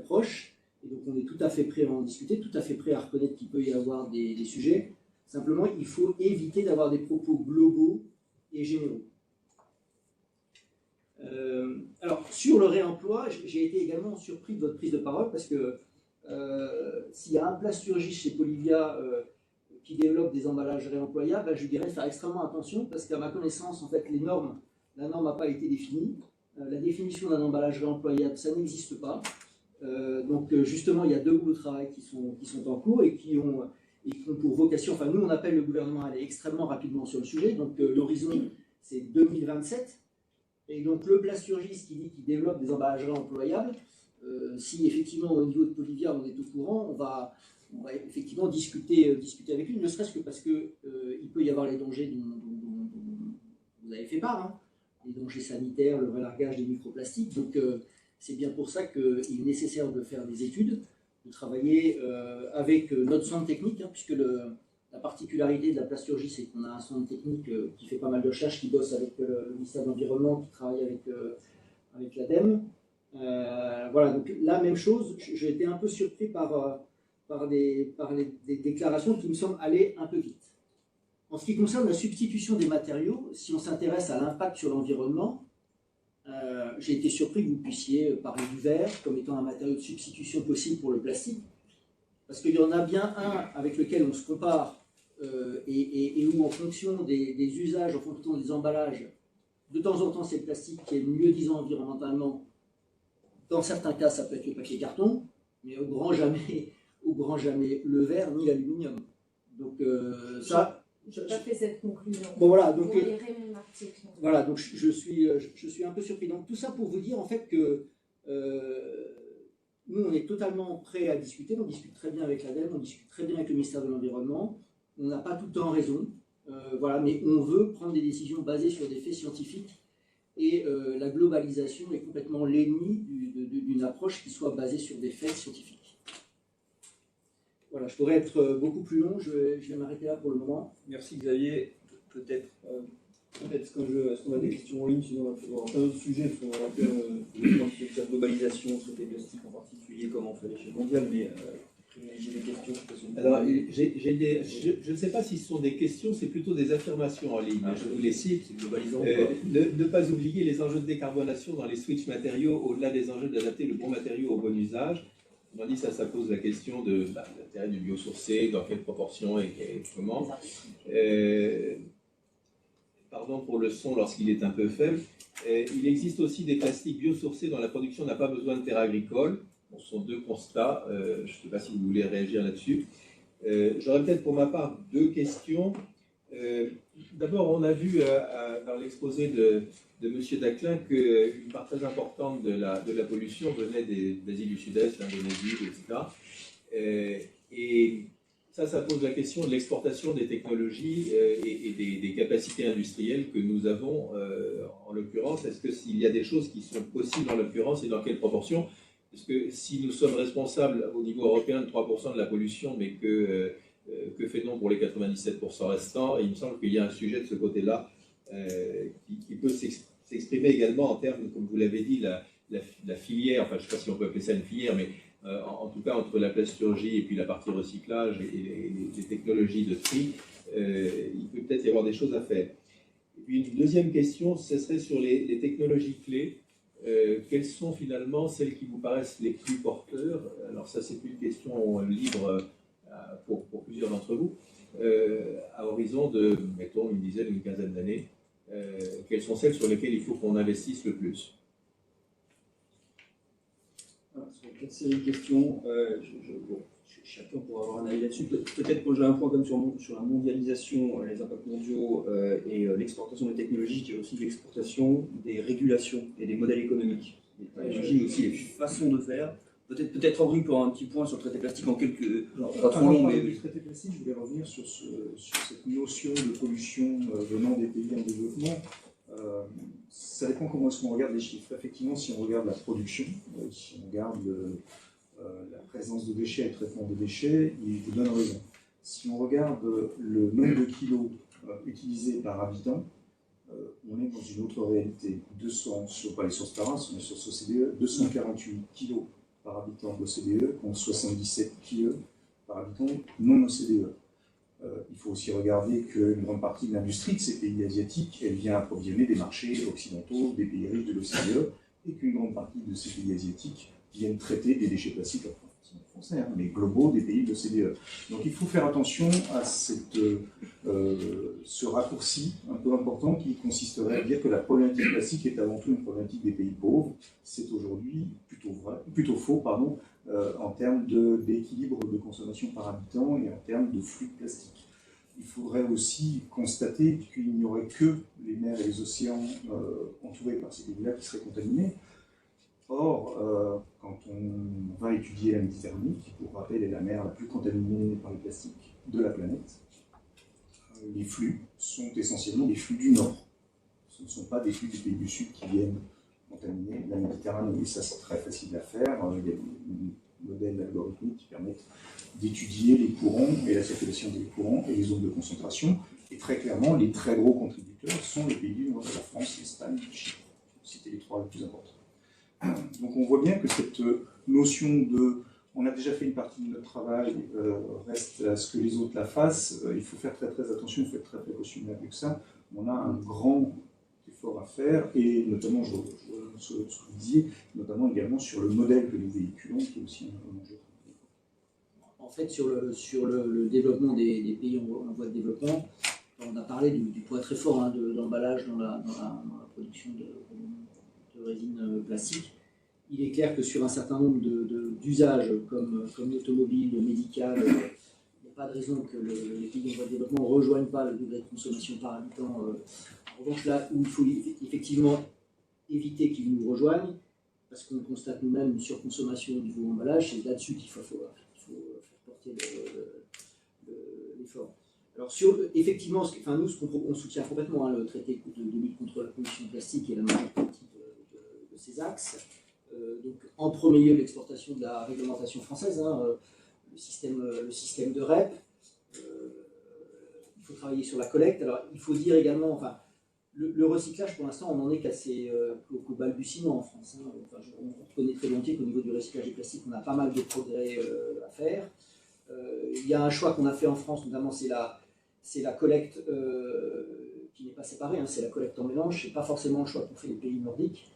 proche, et donc on est tout à fait prêt à en discuter, tout à fait prêt à reconnaître qu'il peut y avoir des sujets. Simplement, il faut éviter d'avoir des propos globaux et généraux. Alors, sur le réemploi, j'ai été également surpris de votre prise de parole, parce que s'il y a un plasturgiste chez Polivia qui développe des emballages réemployables, je dirais de faire extrêmement attention, parce qu'à ma connaissance, en fait, la norme n'a pas été définie. La définition d'un emballage réemployable, ça n'existe pas. Donc justement, il y a deux groupes de travail qui sont en cours et qui ont pour vocation, enfin nous on appelle le gouvernement à aller extrêmement rapidement sur le sujet, donc l'horizon c'est 2027, et donc le plasturgiste qui dit qu'il développe des emballages réemployables, si effectivement au niveau de Polivia on est au courant, on va effectivement discuter avec lui, ne serait-ce que parce que il peut y avoir les dangers dont vous avez fait part, hein, les dangers sanitaires, le relargage des microplastiques, donc c'est bien pour ça qu'il est nécessaire de faire des études, de travailler avec notre centre technique, hein, puisque la particularité de la plasturgie, c'est qu'on a un centre technique qui fait pas mal de recherches, qui bosse avec le ministère de l'Environnement, qui travaille avec l'ADEME. Voilà, donc la même chose, j'ai été un peu surpris par des déclarations qui me semblent aller un peu vite. En ce qui concerne la substitution des matériaux, si on s'intéresse à l'impact sur l'environnement, j'ai été surpris que vous puissiez parler du verre comme étant un matériau de substitution possible pour le plastique, parce qu'il y en a bien un avec lequel on se compare et où en fonction des usages, en fonction des emballages, de temps en temps c'est le plastique qui est le mieux disant environnementalement. Dans certains cas ça peut être le papier carton, mais au grand jamais le verre ni l'aluminium. Donc ça... Je n'ai pas fait cette conclusion. Bon, voilà, donc, vous lirez mon article. Voilà, donc je suis un peu surpris. Donc tout ça pour vous dire en fait que nous on est totalement prêts à discuter, on discute très bien avec l'ADEME, on discute très bien avec le ministère de l'Environnement, on n'a pas tout le temps raison, voilà, mais on veut prendre des décisions basées sur des faits scientifiques, et la globalisation est complètement l'ennemi d'une approche qui soit basée sur des faits scientifiques. Voilà, je pourrais être beaucoup plus long, je vais m'arrêter là pour le moment. Merci Xavier. Peut-être est-ce qu'on a des questions en ligne, sinon on va pouvoir un autre sujet, parce qu'on va rappeler la globalisation, traiter le plastique en particulier, comment on fait à l'échelle mondiale, mais privilégier des questions. Alors, je ne sais pas si ce sont des questions, c'est plutôt des affirmations en ligne. Je vous les cite. C'est globalisant. Ne pas oublier les enjeux de décarbonation dans les switches matériaux, au-delà des enjeux d'adapter le bon matériau au bon usage. On dit ça pose la question de l'intérêt du biosourcé, dans quelle proportion et comment. Pardon pour le son lorsqu'il est un peu faible. Il existe aussi des plastiques biosourcés dont la production n'a pas besoin de terres agricoles. Ce sont deux constats. Je ne sais pas si vous voulez réagir là-dessus. J'aurais peut-être pour ma part deux questions. D'abord, on a vu dans l'exposé de M. Daclin qu'une part très importante de la pollution venait d'Asie du Sud-Est, d'Indonésie, etc. Et ça pose la question de l'exportation des technologies et des capacités industrielles que nous avons en l'occurrence. Est-ce qu'il y a des choses qui sont possibles en l'occurrence et dans quelle proportion? Parce que si nous sommes responsables au niveau européen de 3% de la pollution, mais que fait-on pour les 97% restants? Il me semble qu'il y a un sujet de ce côté-là qui peut s'exprimer également en termes, comme vous l'avez dit, la filière, enfin je ne sais pas si on peut appeler ça une filière, mais en tout cas entre la plasturgie et puis la partie recyclage et les technologies de tri, il peut peut-être y avoir des choses à faire. Et puis une deuxième question, ce serait sur les technologies clés. Quelles sont finalement celles qui vous paraissent les plus porteurs? Alors ça, c'est une question libre pour plusieurs d'entre vous, à horizon de, mettons, une dizaine ou une quinzaine d'années. Quelles sont celles sur lesquelles il faut qu'on investisse le plus? Sur cette série de questions, chacun pourra avoir un avis là-dessus. Peut-être que j'ai un point comme sur la mondialisation, les impacts mondiaux et l'exportation des technologies, qui est aussi l'exportation des régulations et des modèles économiques. J'imagine aussi les façons de faire. Peut-être Henri pour un petit point sur le traité plastique en quelques... Pas trop long, mais... Le traité plastique, je voulais revenir sur cette notion de pollution venant des pays en développement. Ça dépend comment est-ce qu'on regarde les chiffres. Effectivement, si on regarde la production, si on regarde la présence de déchets et le traitement des déchets, il vous donne raison. Si on regarde le nombre de kilos utilisés par habitant, on est dans une autre réalité. 200, pas les sources Paras, mais sur l'OCDE, 248 kilos par habitant d'OCDE, contre 77 kilos par habitant non OCDE. Il faut aussi regarder qu'une grande partie de l'industrie de ces pays asiatiques, elle vient approvisionner des marchés occidentaux, des pays riches de l'OCDE, et qu'une grande partie de ces pays asiatiques viennent traiter des déchets plastiques français, mais globaux des pays de l'OCDE. Donc il faut faire attention à ce raccourci un peu important qui consisterait à dire que la problématique plastique est avant tout une problématique des pays pauvres. C'est aujourd'hui plutôt faux, en termes d'équilibre de consommation par habitant et en termes de flux de plastique. Il faudrait aussi constater qu'il n'y aurait que les mers et les océans entourés par ces pays-là qui seraient contaminés. Or, quand on va étudier la Méditerranée, qui pour rappel est la mer la plus contaminée par les plastiques de la planète, les flux sont essentiellement des flux du Nord. Ce ne sont pas des flux des pays du Sud qui viennent contaminer la Méditerranée. Et ça, c'est très facile à faire. Il y a des modèles algorithmiques qui permettent d'étudier les courants et la circulation des courants et les zones de concentration. Et très clairement, les très gros contributeurs sont les pays du Nord, la France, l'Espagne, Chypre. C'était les trois les plus importants. Donc on voit bien que cette notion de « on a déjà fait une partie de notre travail, reste à ce que les autres la fassent », il faut faire très très attention, il faut être très précautionneux avec ça. On a un grand effort à faire, et notamment, je reviens sur ce que vous disiez, notamment également sur le modèle que nous véhiculons, qui est aussi un enjeu. En fait, sur le développement des pays en voie de développement, on a parlé du poids très fort d'emballage dans la production de résine plastique. Il est clair que sur un certain nombre d'usages, comme l'automobile, le médical, il n'y a pas de raison que les pays en voie de développement ne rejoignent pas le degré de consommation par habitant. En revanche, là où il faut effectivement éviter qu'ils nous rejoignent, parce qu'on constate nous-mêmes une surconsommation au niveau emballage, c'est là-dessus qu'il faut faire porter l'effort. Alors, effectivement, nous, on soutient complètement le traité de lutte contre la pollution plastique et la majeure partie de ces axes. Donc, en premier lieu, l'exportation de la réglementation française, le système de REP. Il faut travailler sur la collecte. Alors, il faut dire également, le recyclage, pour l'instant, on n'en est qu'au balbutiement en France. On reconnaît très volontiers qu'au niveau du recyclage des plastiques, on a pas mal de progrès à faire. Il y a un choix qu'on a fait en France, notamment, c'est la collecte qui n'est pas séparée, c'est la collecte en mélange. Ce n'est pas forcément le choix qu'ont fait les pays nordiques.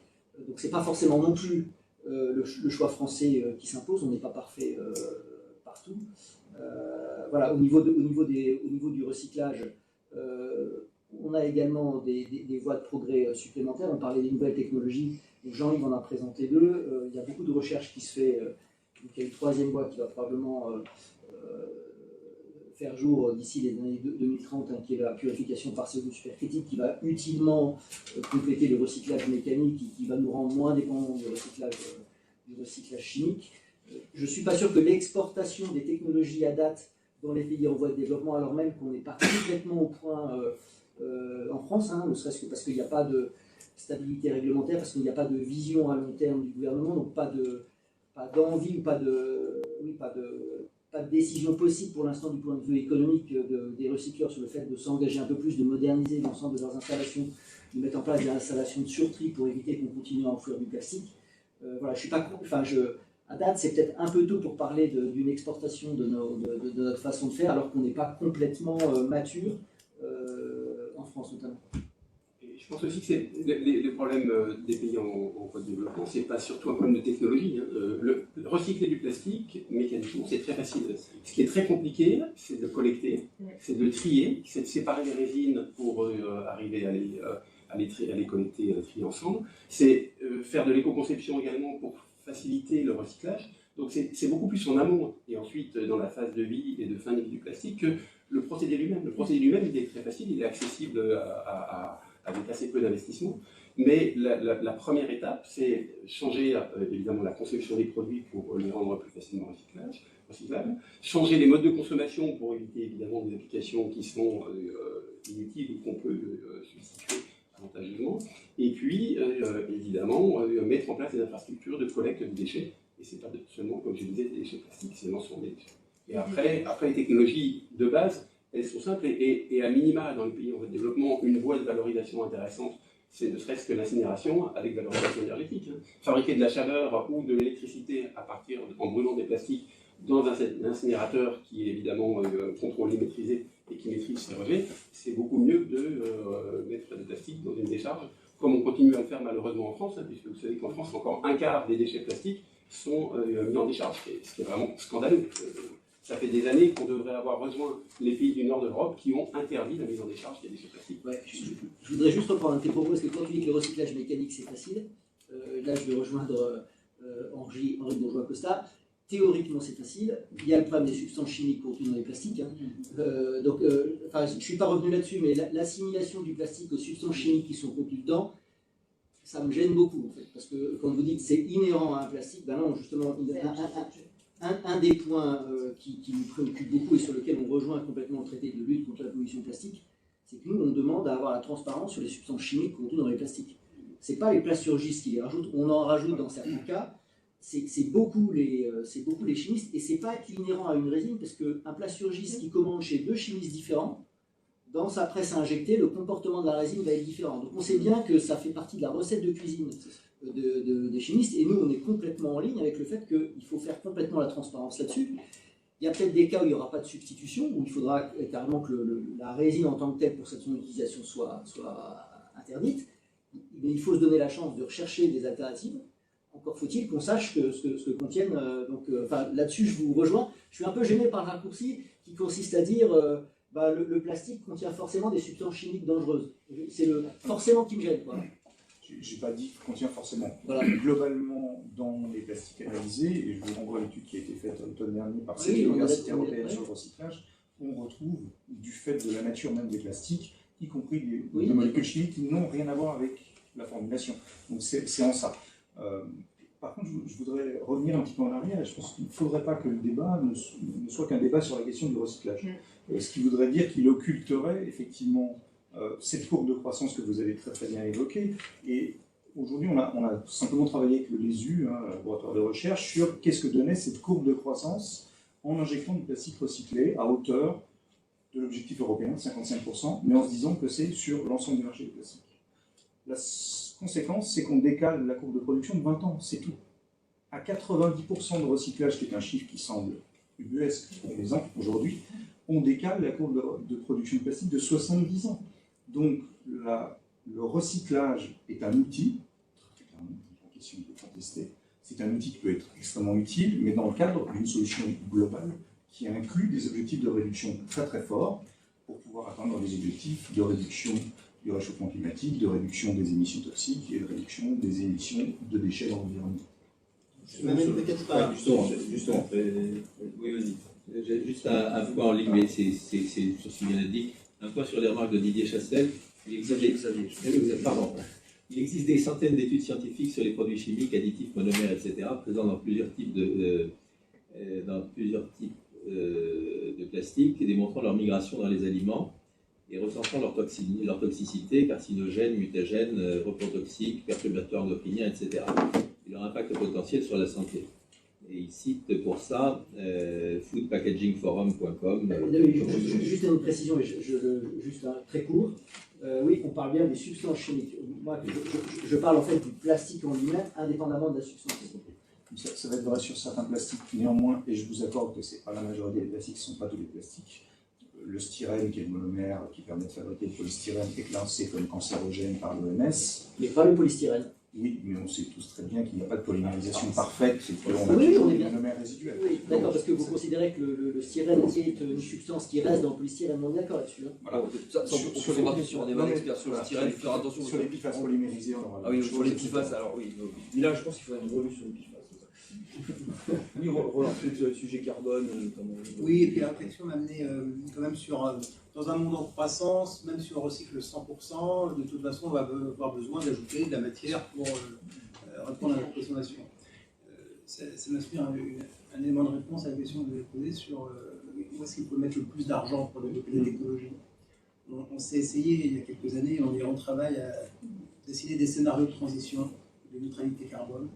Donc ce n'est pas forcément non plus le choix français qui s'impose, on n'est pas parfait partout. Voilà, au niveau du recyclage, on a également des voies de progrès supplémentaires. On parlait des nouvelles technologies, donc Jean-Yves en a présenté deux. Il y a beaucoup de recherche qui se fait. Donc il y a une troisième voie qui va probablement faire jour d'ici les années 2030, qui est la purification par cellules supercritiques, qui va utilement compléter le recyclage mécanique, qui va nous rendre moins dépendants du recyclage chimique. Je ne suis pas sûr que l'exportation des technologies à date dans les pays en voie de développement, alors même qu'on n'est pas complètement au point en France, ne serait-ce que parce qu'il n'y a pas de stabilité réglementaire, parce qu'il n'y a pas de vision à long terme du gouvernement, donc pas d'envie ou pas de décision possible pour l'instant du point de vue économique des recycleurs sur le fait de s'engager un peu plus, de moderniser l'ensemble de leurs installations, de mettre en place des installations de surtri pour éviter qu'on continue à enfouir du plastique. Voilà, je suis pas, à date, c'est peut-être un peu tôt pour parler d'une exportation de notre façon de faire, alors qu'on n'est pas complètement mature, en France notamment. Je pense aussi que les problèmes des pays en voie de développement, ce n'est pas surtout un problème de technologie. Le recycler du plastique, mécaniquement, c'est très facile. Ce qui est très compliqué, c'est de le collecter, c'est de le trier, c'est de séparer les résines pour arriver à les collecter et à les trier ensemble. C'est faire de l'éco-conception également pour faciliter le recyclage. Donc c'est beaucoup plus en amont et ensuite dans la phase de vie et de fin de vie du plastique que le procédé lui-même. Le procédé lui-même, il est très facile, il est accessible avec assez peu d'investissement. Mais la première étape, c'est changer évidemment la conception des produits pour les rendre plus facilement recyclables, changer les modes de consommation pour éviter évidemment des applications qui sont inutiles ou qu'on peut substituer avantageusement, et puis évidemment mettre en place des infrastructures de collecte de déchets. Et ce n'est pas seulement, comme je disais, des déchets plastiques, c'est l'ensemble des déchets. Et après, les technologies de base, elles sont simples et à minima, dans les pays en voie de développement, une voie de valorisation intéressante, c'est ne serait-ce que l'incinération avec valorisation énergétique. Fabriquer de la chaleur ou de l'électricité en brûlant des plastiques dans un incinérateur qui est évidemment contrôlé, maîtrisé et qui maîtrise ses rejets, c'est beaucoup mieux de mettre des plastiques dans une décharge, comme on continue à le faire malheureusement en France, puisque vous savez qu'en France, encore un quart des déchets plastiques sont mis en décharge, ce qui est vraiment scandaleux. Ça fait des années qu'on devrait avoir rejoint les pays du nord de l'Europe qui ont interdit la mise en décharge des déchets plastiques. Ouais, je voudrais juste reprendre un de tes propos, parce que quand tu dis que le recyclage mécanique c'est facile, là je vais rejoindre Henri Bourgeois-Costa, théoriquement c'est facile, il y a le problème des substances chimiques contenues dans les plastiques, je ne suis pas revenu là-dessus, mais l'assimilation du plastique aux substances chimiques qui sont contenues dedans, ça me gêne beaucoup en fait, parce que quand vous dites que c'est inhérent à un plastique, ben non, justement, un des points qui nous préoccupe beaucoup et sur lequel on rejoint complètement le traité de lutte contre la pollution plastique, c'est que nous, on demande à avoir la transparence sur les substances chimiques contenues dans les plastiques. Ce n'est pas les plasturgistes qui les rajoutent, on en rajoute dans certains cas, c'est beaucoup les chimistes, et ce n'est pas inhérent à une résine, parce qu'un plasturgiste qui commande chez deux chimistes différents, dans sa presse à injecter, le comportement de la résine va être différent. Donc on sait bien que ça fait partie de la recette de cuisine des chimistes, et nous on est complètement en ligne avec le fait qu'il faut faire complètement la transparence là-dessus. Il y a peut-être des cas où il n'y aura pas de substitution, où il faudra carrément que la résine en tant que telle pour son utilisation soit interdite, mais il faut se donner la chance de rechercher des alternatives. Encore faut-il qu'on sache ce que contiennent. Là-dessus je vous rejoins. Je suis un peu gêné par le raccourci qui consiste à dire le plastique contient forcément des substances chimiques dangereuses. C'est le forcément qui me gêne. Voilà. Je n'ai pas dit qu'il contient forcément. Voilà. Globalement, dans les plastiques analysés, et je vous renvoie à l'étude qui a été faite l'automne dernier par cette université européenne sur le recyclage, on retrouve, du fait de la nature même des plastiques, y compris des molécules chimiques qui n'ont rien à voir avec la formulation. Donc c'est en ça. Par contre, je voudrais revenir un petit peu en arrière. Je pense qu'il ne faudrait pas que le débat ne soit qu'un débat sur la question du recyclage. Ce qui voudrait dire qu'il occulterait effectivement cette courbe de croissance que vous avez très très bien évoquée. Et aujourd'hui, on a simplement travaillé avec le LESU, un laboratoire de recherche, sur qu'est-ce que donnait cette courbe de croissance en injectant du plastique recyclé à hauteur de l'objectif européen de 55%, mais en se disant que c'est sur l'ensemble du marché du plastique. La conséquence, c'est qu'on décale la courbe de production de 20 ans, c'est tout. À 90% de recyclage, qui est un chiffre qui semble ubuesque pour les uns aujourd'hui, on décale la courbe de production de plastique de 70 ans. Donc, le recyclage est un outil, très clairement, la question de contester, c'est un outil qui peut être extrêmement utile, mais dans le cadre d'une solution globale qui inclut des objectifs de réduction très très forts pour pouvoir atteindre des objectifs de réduction du réchauffement climatique, de réduction des émissions toxiques et de réduction des émissions de déchets dans l'environnement. Justement, oui, vas-y. J'ai juste un point en ligne, mais c'est sur ce qu'il vient de dire. Un point sur les remarques de Didier Chastel. Pardon. Il existe des centaines d'études scientifiques sur les produits chimiques, additifs, monomères, etc., présents dans plusieurs types de plastique, démontrant leur migration dans les aliments et recensant leur toxicité, carcinogène, mutagène, reprotoxique, perturbateur endocrinien, etc., et leur impact potentiel sur la santé. Et il cite pour ça foodpackagingforum.com. Juste une précision, juste très court. Oui, on parle bien des substances chimiques. Moi, je parle en fait du plastique en lui-même, indépendamment de la substance chimique. Ça va être vrai sur certains plastiques, néanmoins, et je vous accorde que ce n'est pas la majorité des plastiques, ce ne sont pas tous les plastiques. Le styrène, qui est le monomère qui permet de fabriquer le polystyrène, est classé comme cancérogène par l'OMS. Mais pas le polystyrène. Oui, mais on sait tous très bien qu'il n'y a pas de polymérisation parfaite, c'est qu'on a oui, toujours des monomères résiduels. Oui, d'accord, parce que vous considérez que le styrène est une substance qui reste dans le polystyrène, on est d'accord là-dessus. Hein. Voilà. On se fera sur un débat d'experts sur le styrène, il faut faire attention sur les bifaces polymérisées, on aura. Ah oui, sur les bifaces, alors oui. Mais là, je pense qu'il faudrait une revue sur les bifaces. Oui, relancer le sujet carbone. Oui, et puis la réflexion m'a amené quand même sur, dans un monde en croissance, même si on recycle 100%, de toute façon, on va avoir besoin d'ajouter de la matière pour répondre à notre consommation. Ça m'inspire un élément de réponse à la question que vous avez posée sur où est-ce qu'il faut mettre le plus d'argent pour développer la technologie. On s'est essayé il y a quelques années, on travaille à dessiner des scénarios de transition, de neutralité carbone,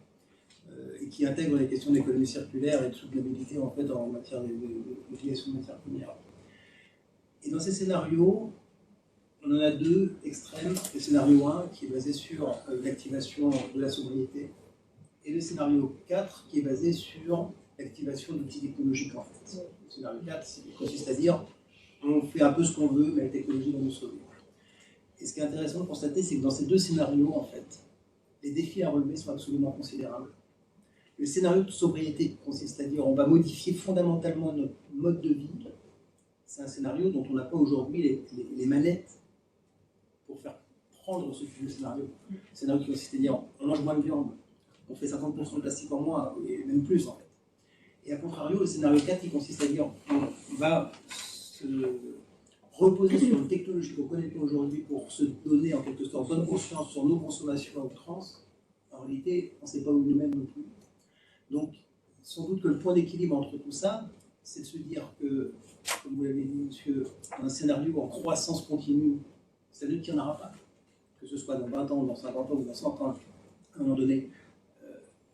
et qui intègrent les questions d'économie circulaire et de soutenabilité en fait en matière d'utilisation de matières premières. Et dans ces scénarios, on en a deux extrêmes. Le scénario 1 qui est basé sur l'activation de la sobriété et le scénario 4 qui est basé sur l'activation d'outils technologiques en fait. Le scénario 4 consiste à dire on fait un peu ce qu'on veut mais la technologie va nous sauver. Et ce qui est intéressant de constater, c'est que dans ces deux scénarios en fait, les défis à relever sont absolument considérables. Le scénario de sobriété consiste à dire on va modifier fondamentalement notre mode de vie. C'est un scénario dont on n'a pas aujourd'hui les manettes pour faire prendre ce type de scénario. Le scénario qui consiste à dire on mange moins de viande, on fait 50% de plastique en moins, et même plus en fait. Et à contrario, le scénario 4 qui consiste à dire on va se reposer sur une technologie qu'on connaît pas aujourd'hui pour se donner en quelque sorte bonne conscience sur nos consommations à outrance. En réalité, on ne sait pas où nous-mêmes non plus. Donc, sans doute que le point d'équilibre entre tout ça, c'est de se dire que, comme vous l'avez dit, monsieur, dans un scénario en croissance continue, ça veut dire qu'il n'y en aura pas. Que ce soit dans 20 ans, dans 50 ans ou dans 100 ans, à un moment donné,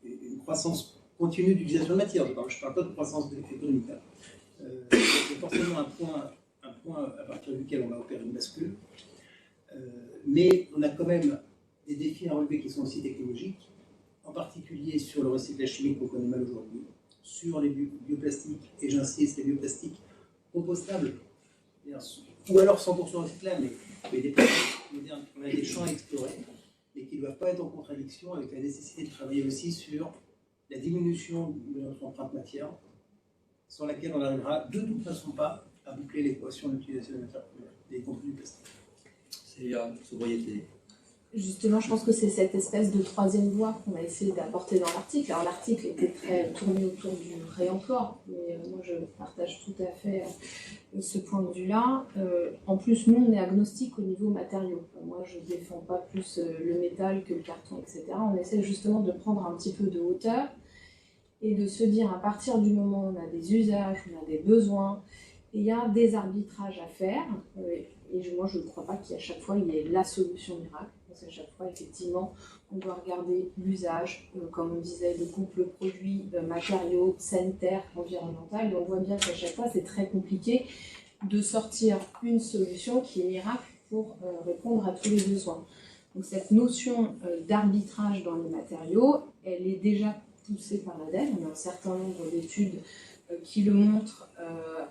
une croissance continue d'utilisation de matière. Je ne parle pas de croissance économique. C'est forcément un point à partir duquel on va opérer une bascule. Mais on a quand même des défis à relever qui sont aussi technologiques, en particulier sur le recyclage chimique qu'on connaît mal aujourd'hui, sur les bioplastiques, et j'insiste, les bioplastiques compostables, ou alors 100% recyclables, mais des plastiques modernes, on a des champs à explorer, et qui ne doivent pas être en contradiction avec la nécessité de travailler aussi sur la diminution de notre empreinte matière, sans laquelle on n'arrivera de toute façon pas à boucler l'équation d'utilisation des matières premières, des contenus plastiques. C'est la sobriété. Justement, je pense que c'est cette espèce de troisième voie qu'on a essayé d'apporter dans l'article. Alors l'article était très tourné autour du réemploi, mais moi je partage tout à fait ce point de vue-là. En plus, nous, on est agnostique au niveau matériaux. Moi, je ne défends pas plus le métal que le carton, etc. On essaie justement de prendre un petit peu de hauteur et de se dire, à partir du moment où on a des usages, on a des besoins, il y a des arbitrages à faire. Et moi, je ne crois pas qu'à chaque fois, il y ait la solution miracle. Parce qu'à chaque fois, effectivement, on doit regarder l'usage, comme on disait, de couple produits, matériaux, sanitaires, environnemental. Et on voit bien qu'à chaque fois, c'est très compliqué de sortir une solution qui est miracle pour répondre à tous les besoins. Donc cette notion d'arbitrage dans les matériaux, elle est déjà poussée par l'ADEME. On a un certain nombre d'études qui le montrent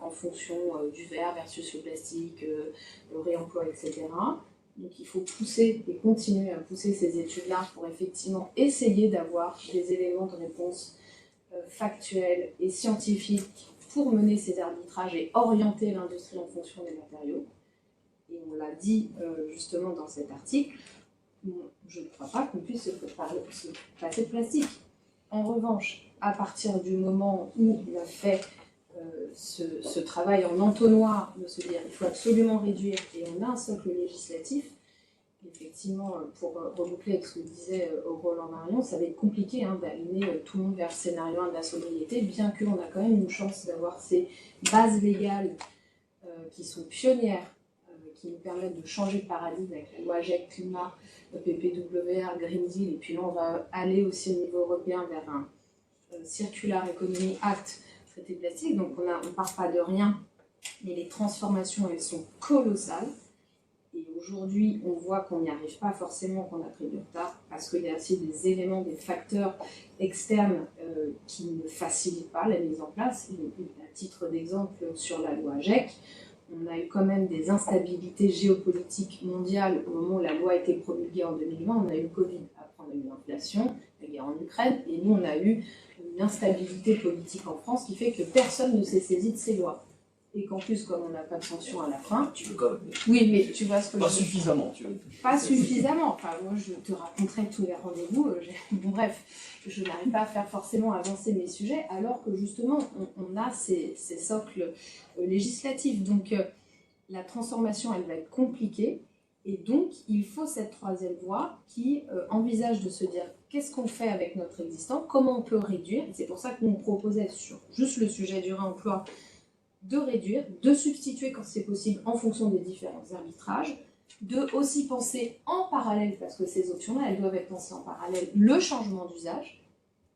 en fonction du verre versus le plastique, le réemploi, etc. Donc il faut pousser et continuer à pousser ces études-là pour effectivement essayer d'avoir des éléments de réponse factuels et scientifiques pour mener ces arbitrages et orienter l'industrie en fonction des matériaux. Et on l'a dit justement dans cet article, je ne crois pas qu'on puisse se passer de plastique. En revanche, à partir du moment où on a fait ce travail en entonnoir de se dire il faut absolument réduire et on a un socle législatif, effectivement, pour reboucler avec ce que disait Roland Marion, ça va être compliqué d'aligner tout le monde vers le scénario 1 de la sobriété, bien qu'on a quand même une chance d'avoir ces bases légales qui sont pionnières, qui nous permettent de changer de paradigme avec la loi GEC, climat, PPWR, Green Deal, et puis là on va aller aussi au niveau européen vers un Circular Economy Act, traité plastique, donc on ne part pas de rien, mais les transformations elles sont colossales. Et aujourd'hui, on voit qu'on n'y arrive pas forcément, qu'on a pris du retard, parce qu'il y a aussi des éléments, des facteurs externes qui ne facilitent pas la mise en place. À titre d'exemple, sur la loi GEC, on a eu quand même des instabilités géopolitiques mondiales au moment où la loi a été promulguée en 2020. On a eu le Covid, après on a eu l'inflation, la guerre en Ukraine, et nous on a eu une instabilité politique en France qui fait que personne ne s'est saisi de ces lois. Et qu'en plus, comme on n'a pas de sanction à la fin... Tu veux quand même. Oui, mais tu vois ce que Pas je... suffisamment, tu veux. Pas suffisamment. Enfin, moi, je te raconterai tous les rendez-vous. Bon, bref, je n'arrive pas à faire forcément avancer mes sujets, alors que justement, on a ces socles législatifs. Donc, la transformation, elle va être compliquée. Et donc, il faut cette troisième voie qui envisage de se dire qu'est-ce qu'on fait avec notre existant, comment on peut réduire. C'est pour ça que nous, on proposait sur juste le sujet du réemploi, de réduire, de substituer quand c'est possible en fonction des différents arbitrages, de aussi penser en parallèle, parce que ces options-là, elles doivent être pensées en parallèle, le changement d'usage,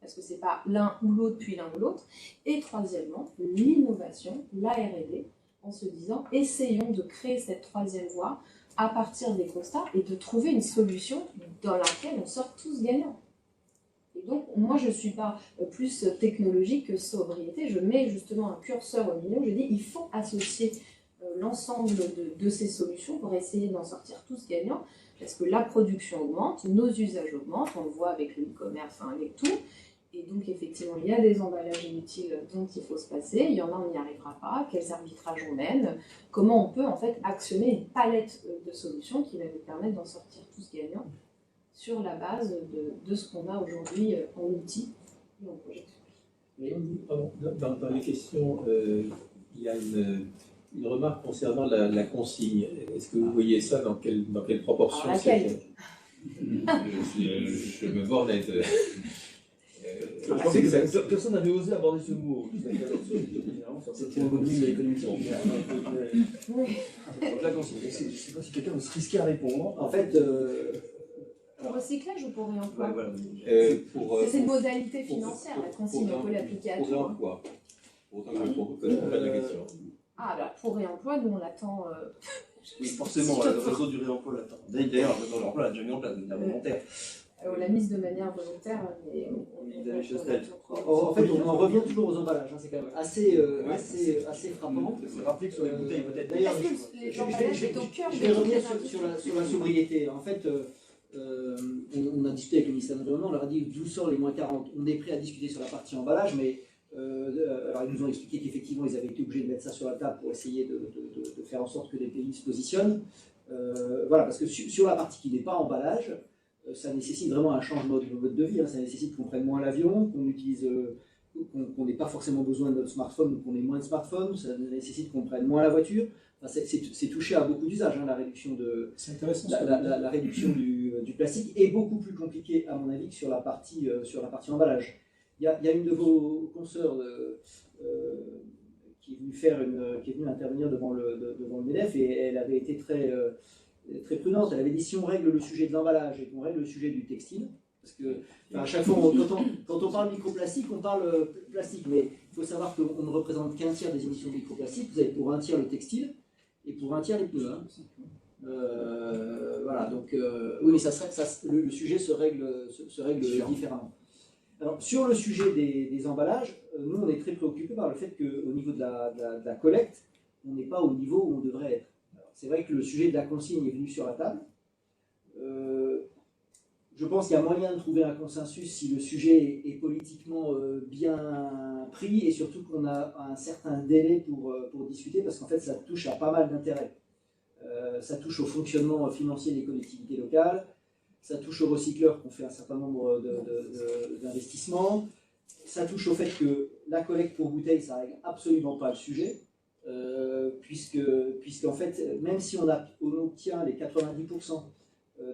parce que c'est pas l'un ou l'autre puis l'un ou l'autre, et troisièmement, l'innovation, la R&D, en se disant, essayons de créer cette troisième voie à partir des constats et de trouver une solution dans laquelle on sort tous gagnants. Et donc, moi, je ne suis pas plus technologique que sobriété. Je mets justement un curseur au milieu. Je dis il faut associer l'ensemble de ces solutions pour essayer d'en sortir tous gagnants. Parce que la production augmente, nos usages augmentent. On le voit avec le e-commerce, avec tout. Et donc, effectivement, il y a des emballages inutiles dont il faut se passer. Il y en a, on n'y arrivera pas. Quels arbitrages on mène? Comment on peut, en fait, actionner une palette de solutions qui va nous permettre d'en sortir tous gagnants sur la base de ce qu'on a aujourd'hui en outils et en projection. Mais, dans les questions, il y a une remarque concernant la consigne. Est-ce que vous voyez ça dans quelle proportion? Alors, laquelle? Je me borne à être... Je pensais que personne n'avait osé aborder ce mot. C'était un mobile économique. Oui. Donc là, je ne sais pas si quelqu'un veut se risquer à répondre. En fait, Pour recyclage ou pour réemploi? Ouais, voilà. C'est une modalité financière, la consigne, on peut l'appliquer à tout. Pour réemploi. Pour autant que je ne comprends pas la question. Ah, alors pour réemploi, nous on l'attend. Oui, forcément, le réseau du réemploi l'attend. D'ailleurs, le réseau du réemploi l'a déjà mis en place de manière volontaire. On l'a mise de manière volontaire, mais en fait, on en revient toujours aux emballages. C'est quand même assez frappant. C'est rappelé que sur les bouteilles, peut-être. D'ailleurs, les emballages est au cœur. je vais revenir sur la sobriété. En fait, on a discuté avec le ministère de l'Environnement, on leur a dit d'où sort les moins 40. On est prêt à discuter sur la partie emballage, mais alors ils nous ont expliqué qu'effectivement ils avaient été obligés de mettre ça sur la table pour essayer de faire en sorte que les pays se positionnent. Voilà, parce que sur la partie qui n'est pas emballage, ça nécessite vraiment un changement de mode de vie. Ça nécessite qu'on prenne moins l'avion, qu'on utilise, qu'on n'ait pas forcément besoin de notre smartphone ou qu'on ait moins de smartphone. Ça nécessite qu'on prenne moins la voiture. Enfin, c'est touché à beaucoup d'usages, la réduction la réduction du plastique est beaucoup plus compliquée à mon avis que sur la partie emballage. Il y a une de vos consoeurs qui est venue intervenir devant le MEDEF et elle avait été très prudente. Elle avait dit si on règle le sujet de l'emballage et qu'on règle le sujet du textile, parce que à chaque fois quand on parle microplastique, on parle plastique, mais il faut savoir qu'on ne représente qu'un tiers des émissions de microplastique. Vous avez pour un tiers le textile et pour un tiers les pneus. Voilà, donc oui, mais le sujet se règle différemment. Alors, sur le sujet des emballages, nous on est très préoccupés par le fait qu'au niveau de la collecte, on n'est pas au niveau où on devrait être. C'est vrai que le sujet de la consigne est venu sur la table. Je pense qu'il y a moyen de trouver un consensus si le sujet est politiquement bien pris et surtout qu'on a un certain délai pour discuter parce qu'en fait ça touche à pas mal d'intérêts. Ça touche au fonctionnement financier des collectivités locales, ça touche aux recycleurs qui ont fait un certain nombre d'investissements, ça touche au fait que la collecte pour bouteilles, ça ne règle absolument pas le sujet, puisqu'en fait, même si on obtient les 90%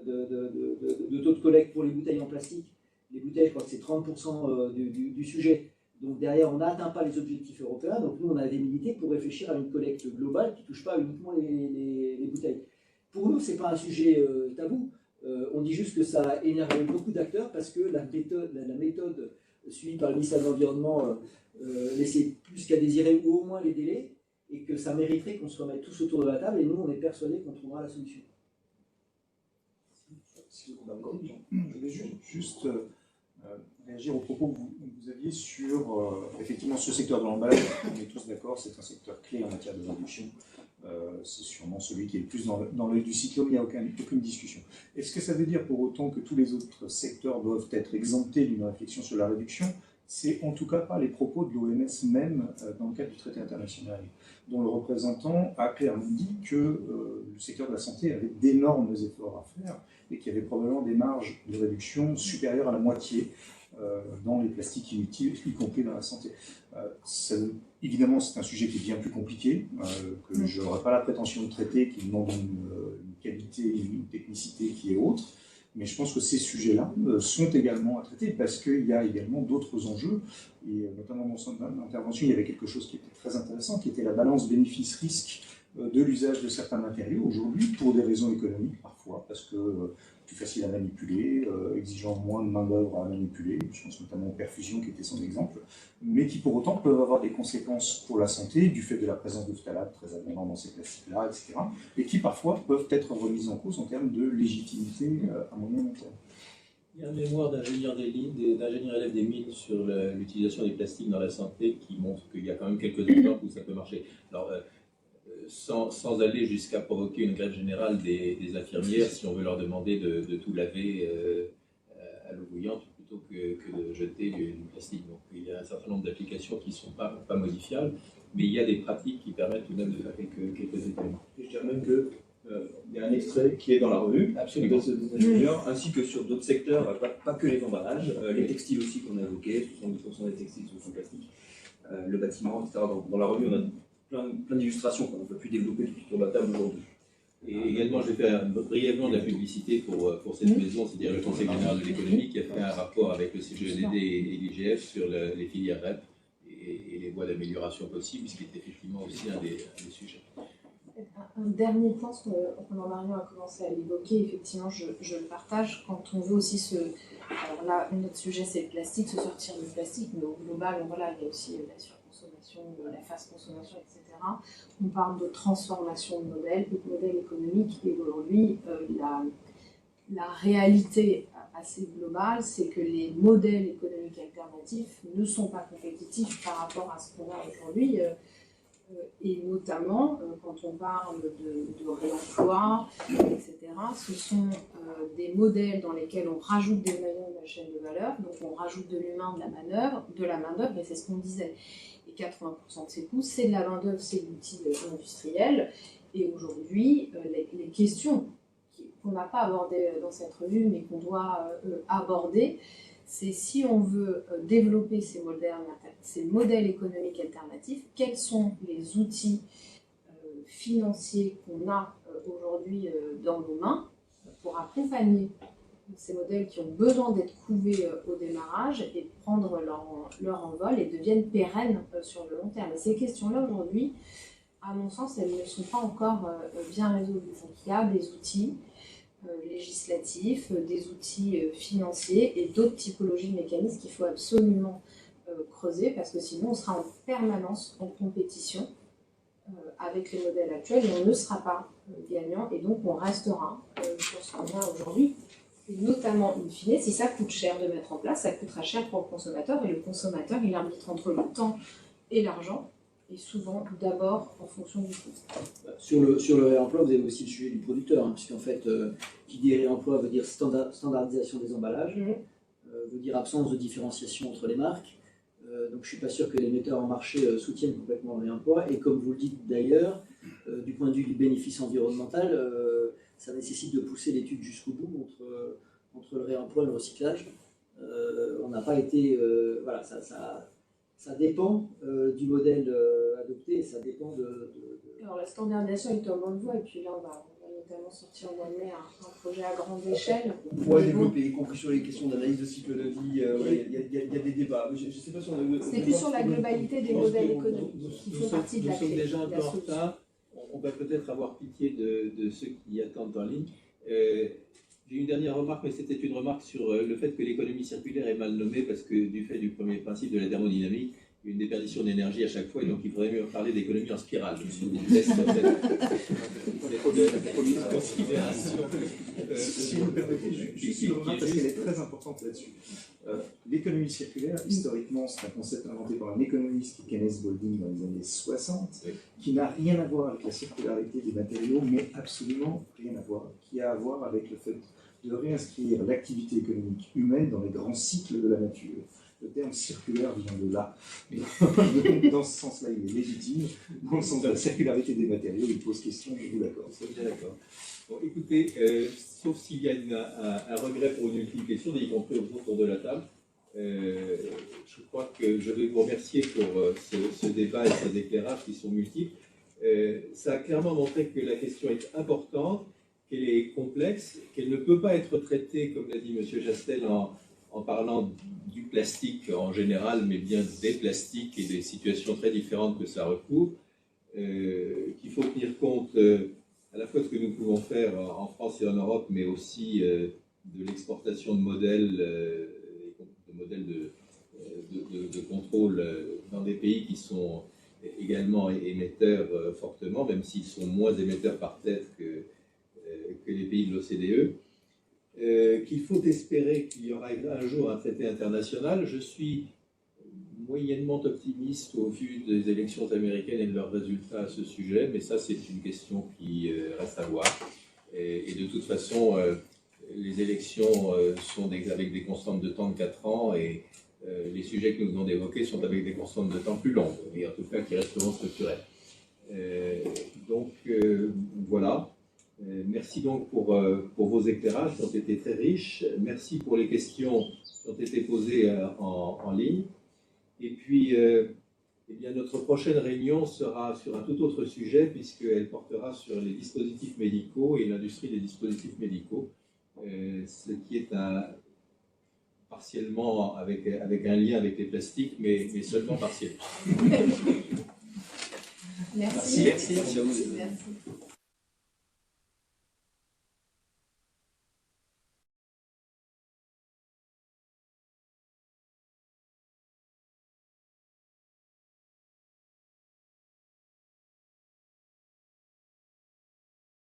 de taux de collecte pour les bouteilles en plastique, les bouteilles, je crois que c'est 30% du sujet. Donc derrière, on n'atteint pas les objectifs européens. Donc nous, on avait milité pour réfléchir à une collecte globale qui ne touche pas uniquement les bouteilles. Pour nous, ce n'est pas un sujet tabou. On dit juste que ça a énervé beaucoup d'acteurs parce que la méthode suivie par le ministère de l'Environnement laissait plus qu'à désirer, ou au moins les délais, et que ça mériterait qu'on se remette tous autour de la table. Et nous, on est persuadés qu'on trouvera la solution. Je voulais juste réagir aux propos que vous aviez sur effectivement ce secteur de l'emballage. On est tous d'accord, c'est un secteur clé en matière de réduction. C'est sûrement celui qui est le plus dans l'œil du cyclone, il n'y a aucune discussion. Est-ce que ça veut dire pour autant que tous les autres secteurs doivent être exemptés d'une réflexion sur la réduction? C'est en tout cas pas les propos de l'OMS même dans le cadre du traité international, dont le représentant a clairement dit que le secteur de la santé avait d'énormes efforts à faire et qu'il y avait probablement des marges de réduction supérieures à la moitié dans les plastiques inutiles, y compris dans la santé. Évidemment, c'est un sujet qui est bien plus compliqué, que je n'aurais pas la prétention de traiter, qui demande une qualité, une technicité qui est autre. Mais je pense que ces sujets-là sont également à traiter parce qu'il y a également d'autres enjeux. Et notamment dans son intervention, il y avait quelque chose qui était très intéressant, qui était la balance bénéfice-risque de l'usage de certains matériaux aujourd'hui, pour des raisons économiques parfois, parce que plus facile à manipuler, exigeant moins de main-d'œuvre à manipuler, je pense notamment aux perfusions qui était son exemple, mais qui pour autant peuvent avoir des conséquences pour la santé du fait de la présence de phtalates très abondants dans ces plastiques-là, etc., et qui parfois peuvent être remises en cause en termes de légitimité à moyen et long terme. Il y a un mémoire d'ingénieur élève des mines sur l'utilisation des plastiques dans la santé qui montre qu'il y a quand même quelques exemples où ça peut marcher. Alors, sans aller jusqu'à provoquer une grève générale des infirmières, si on veut leur demander de tout laver à l'eau bouillante plutôt que de jeter du plastique. Donc il y a un certain nombre d'applications qui ne sont pas modifiables, mais il y a des pratiques qui permettent tout de même de faire quelques éléments. Je dirais même que il y a un extrait qui est dans la revue, absolument, ainsi que sur d'autres secteurs, pas que les emballages, les textiles aussi qu'on a évoqués, 70% des textiles sont plastiques, le bâtiment, etc. Dans la revue, on a plein d'illustrations qu'on ne peut plus développer tout autour de la table aujourd'hui. Et également, je vais faire brièvement de la publicité pour cette maison, c'est-à-dire le Conseil général de l'économie, qui a fait un rapport avec le CGEDD et l'IGF sur les filières REP et les voies d'amélioration possibles, ce qui est effectivement aussi un des sujets. Un dernier point, ce qu'on Marion a commencé à l'évoquer, effectivement, je le partage, quand on veut aussi alors là, notre sujet c'est le plastique, se sortir du plastique, mais au global, voilà, il y a aussi la surconsommation, la fast consommation, etc. On parle de transformation de modèle économique, et aujourd'hui, la réalité assez globale, c'est que les modèles économiques alternatifs ne sont pas compétitifs par rapport à ce qu'on a aujourd'hui. Et notamment, quand on parle de réemploi, etc., ce sont des modèles dans lesquels on rajoute des maillons de la chaîne de valeur, donc on rajoute de l'humain, de la main-d'œuvre, et c'est ce qu'on disait. Et 80% de ces coûts, c'est de la main-d'œuvre, c'est de l'outil industriel. Et aujourd'hui, les questions qu'on n'a pas abordées dans cette revue, mais qu'on doit aborder, c'est si on veut développer ces modèles économiques alternatifs, quels sont les outils financiers qu'on a aujourd'hui dans nos mains pour accompagner ces modèles qui ont besoin d'être couvés au démarrage et prendre leur envol et deviennent pérennes sur le long terme. Et ces questions-là, aujourd'hui, à mon sens, elles ne sont pas encore bien résolues. Donc il y a des outils législatifs, des outils financiers et d'autres typologies de mécanismes qu'il faut absolument creuser, parce que sinon on sera en permanence en compétition avec les modèles actuels et on ne sera pas gagnant, et donc on restera sur ce qu'on a aujourd'hui. Et notamment, in fine, si ça coûte cher de mettre en place, ça coûtera cher pour le consommateur, et le consommateur, il arbitre entre le temps et l'argent, et souvent d'abord en fonction du coût. Sur le réemploi, vous avez aussi le sujet du producteur, puisqu'en fait, qui dit réemploi veut dire standardisation des emballages, veut dire absence de différenciation entre les marques. Donc je ne suis pas sûr que les metteurs en marché soutiennent complètement le réemploi, et comme vous le dites d'ailleurs, du point de vue du bénéfice environnemental, ça nécessite de pousser l'étude jusqu'au bout entre le réemploi et le recyclage. On n'a pas été... voilà, ça dépend du modèle adopté, ça dépend de... Alors la standardisation est en bonne voie, et puis là on va notamment sortir en mois de mai un projet à grande échelle. On pourrait développer, y compris sur les questions d'analyse de cycle de vie, il y a des débats. Je sais pas si on a... C'est plus sur la globalité des modèles économiques qui font partie de la clé. Nous sommes déjà un de peu la en solution. retard. On va peut-être avoir pitié de ceux qui attendent en ligne. J'ai une dernière remarque, mais c'était une remarque sur le fait que l'économie circulaire est mal nommée parce que du fait du premier principe de la thermodynamique, il y a une déperdition d'énergie à chaque fois, et donc il faudrait mieux parler d'économie en spirale. Je vous laisse cette considération. Si vous me permettez, juste une remarque parce qu'elle est très importante là-dessus. L'économie circulaire, historiquement, c'est un concept inventé par un économiste qui est Kenneth Boulding dans les années 60, qui n'a rien à voir avec la circularité des matériaux, mais absolument rien à voir, qui a à voir avec le fait de réinscrire l'activité économique humaine dans les grands cycles de la nature. Le terme circulaire vient de là. Et dans ce sens-là, il est légitime. Dans le sens de la circularité des matériaux, il pose question, je vous d'accord. Bien d'accord. Bon, écoutez, sauf s'il y a un regret pour une ultime question, y compris autour de la table, je crois que je vais vous remercier pour ce débat et ces éclairages qui sont multiples. Ça a clairement montré que la question est importante, qu'elle est complexe, qu'elle ne peut pas être traitée, comme l'a dit M. Jastel, en parlant du plastique en général, mais bien des plastiques et des situations très différentes que ça recouvre, qu'il faut tenir compte à la fois de ce que nous pouvons faire en France et en Europe, mais aussi de l'exportation de modèles, de contrôle dans des pays qui sont également émetteurs fortement, même s'ils sont moins émetteurs par tête que les pays de l'OCDE. Qu'il faut espérer qu'il y aura un jour un traité international. Je suis moyennement optimiste au vu des élections américaines et de leurs résultats à ce sujet, mais ça c'est une question qui reste à voir. Et de toute façon, les élections sont avec des constantes de temps de 4 ans et les sujets que nous venons d'évoquer sont avec des constantes de temps plus longues, et en tout cas qui resteront structurelles. Donc voilà. Merci donc pour vos éclairages qui ont été très riches. Merci pour les questions qui ont été posées en ligne. Et puis, eh bien, notre prochaine réunion sera sur un tout autre sujet puisqu'elle portera sur les dispositifs médicaux et l'industrie des dispositifs médicaux, ce qui est partiellement avec un lien avec les plastiques, mais seulement partiel. Merci. Merci. Merci.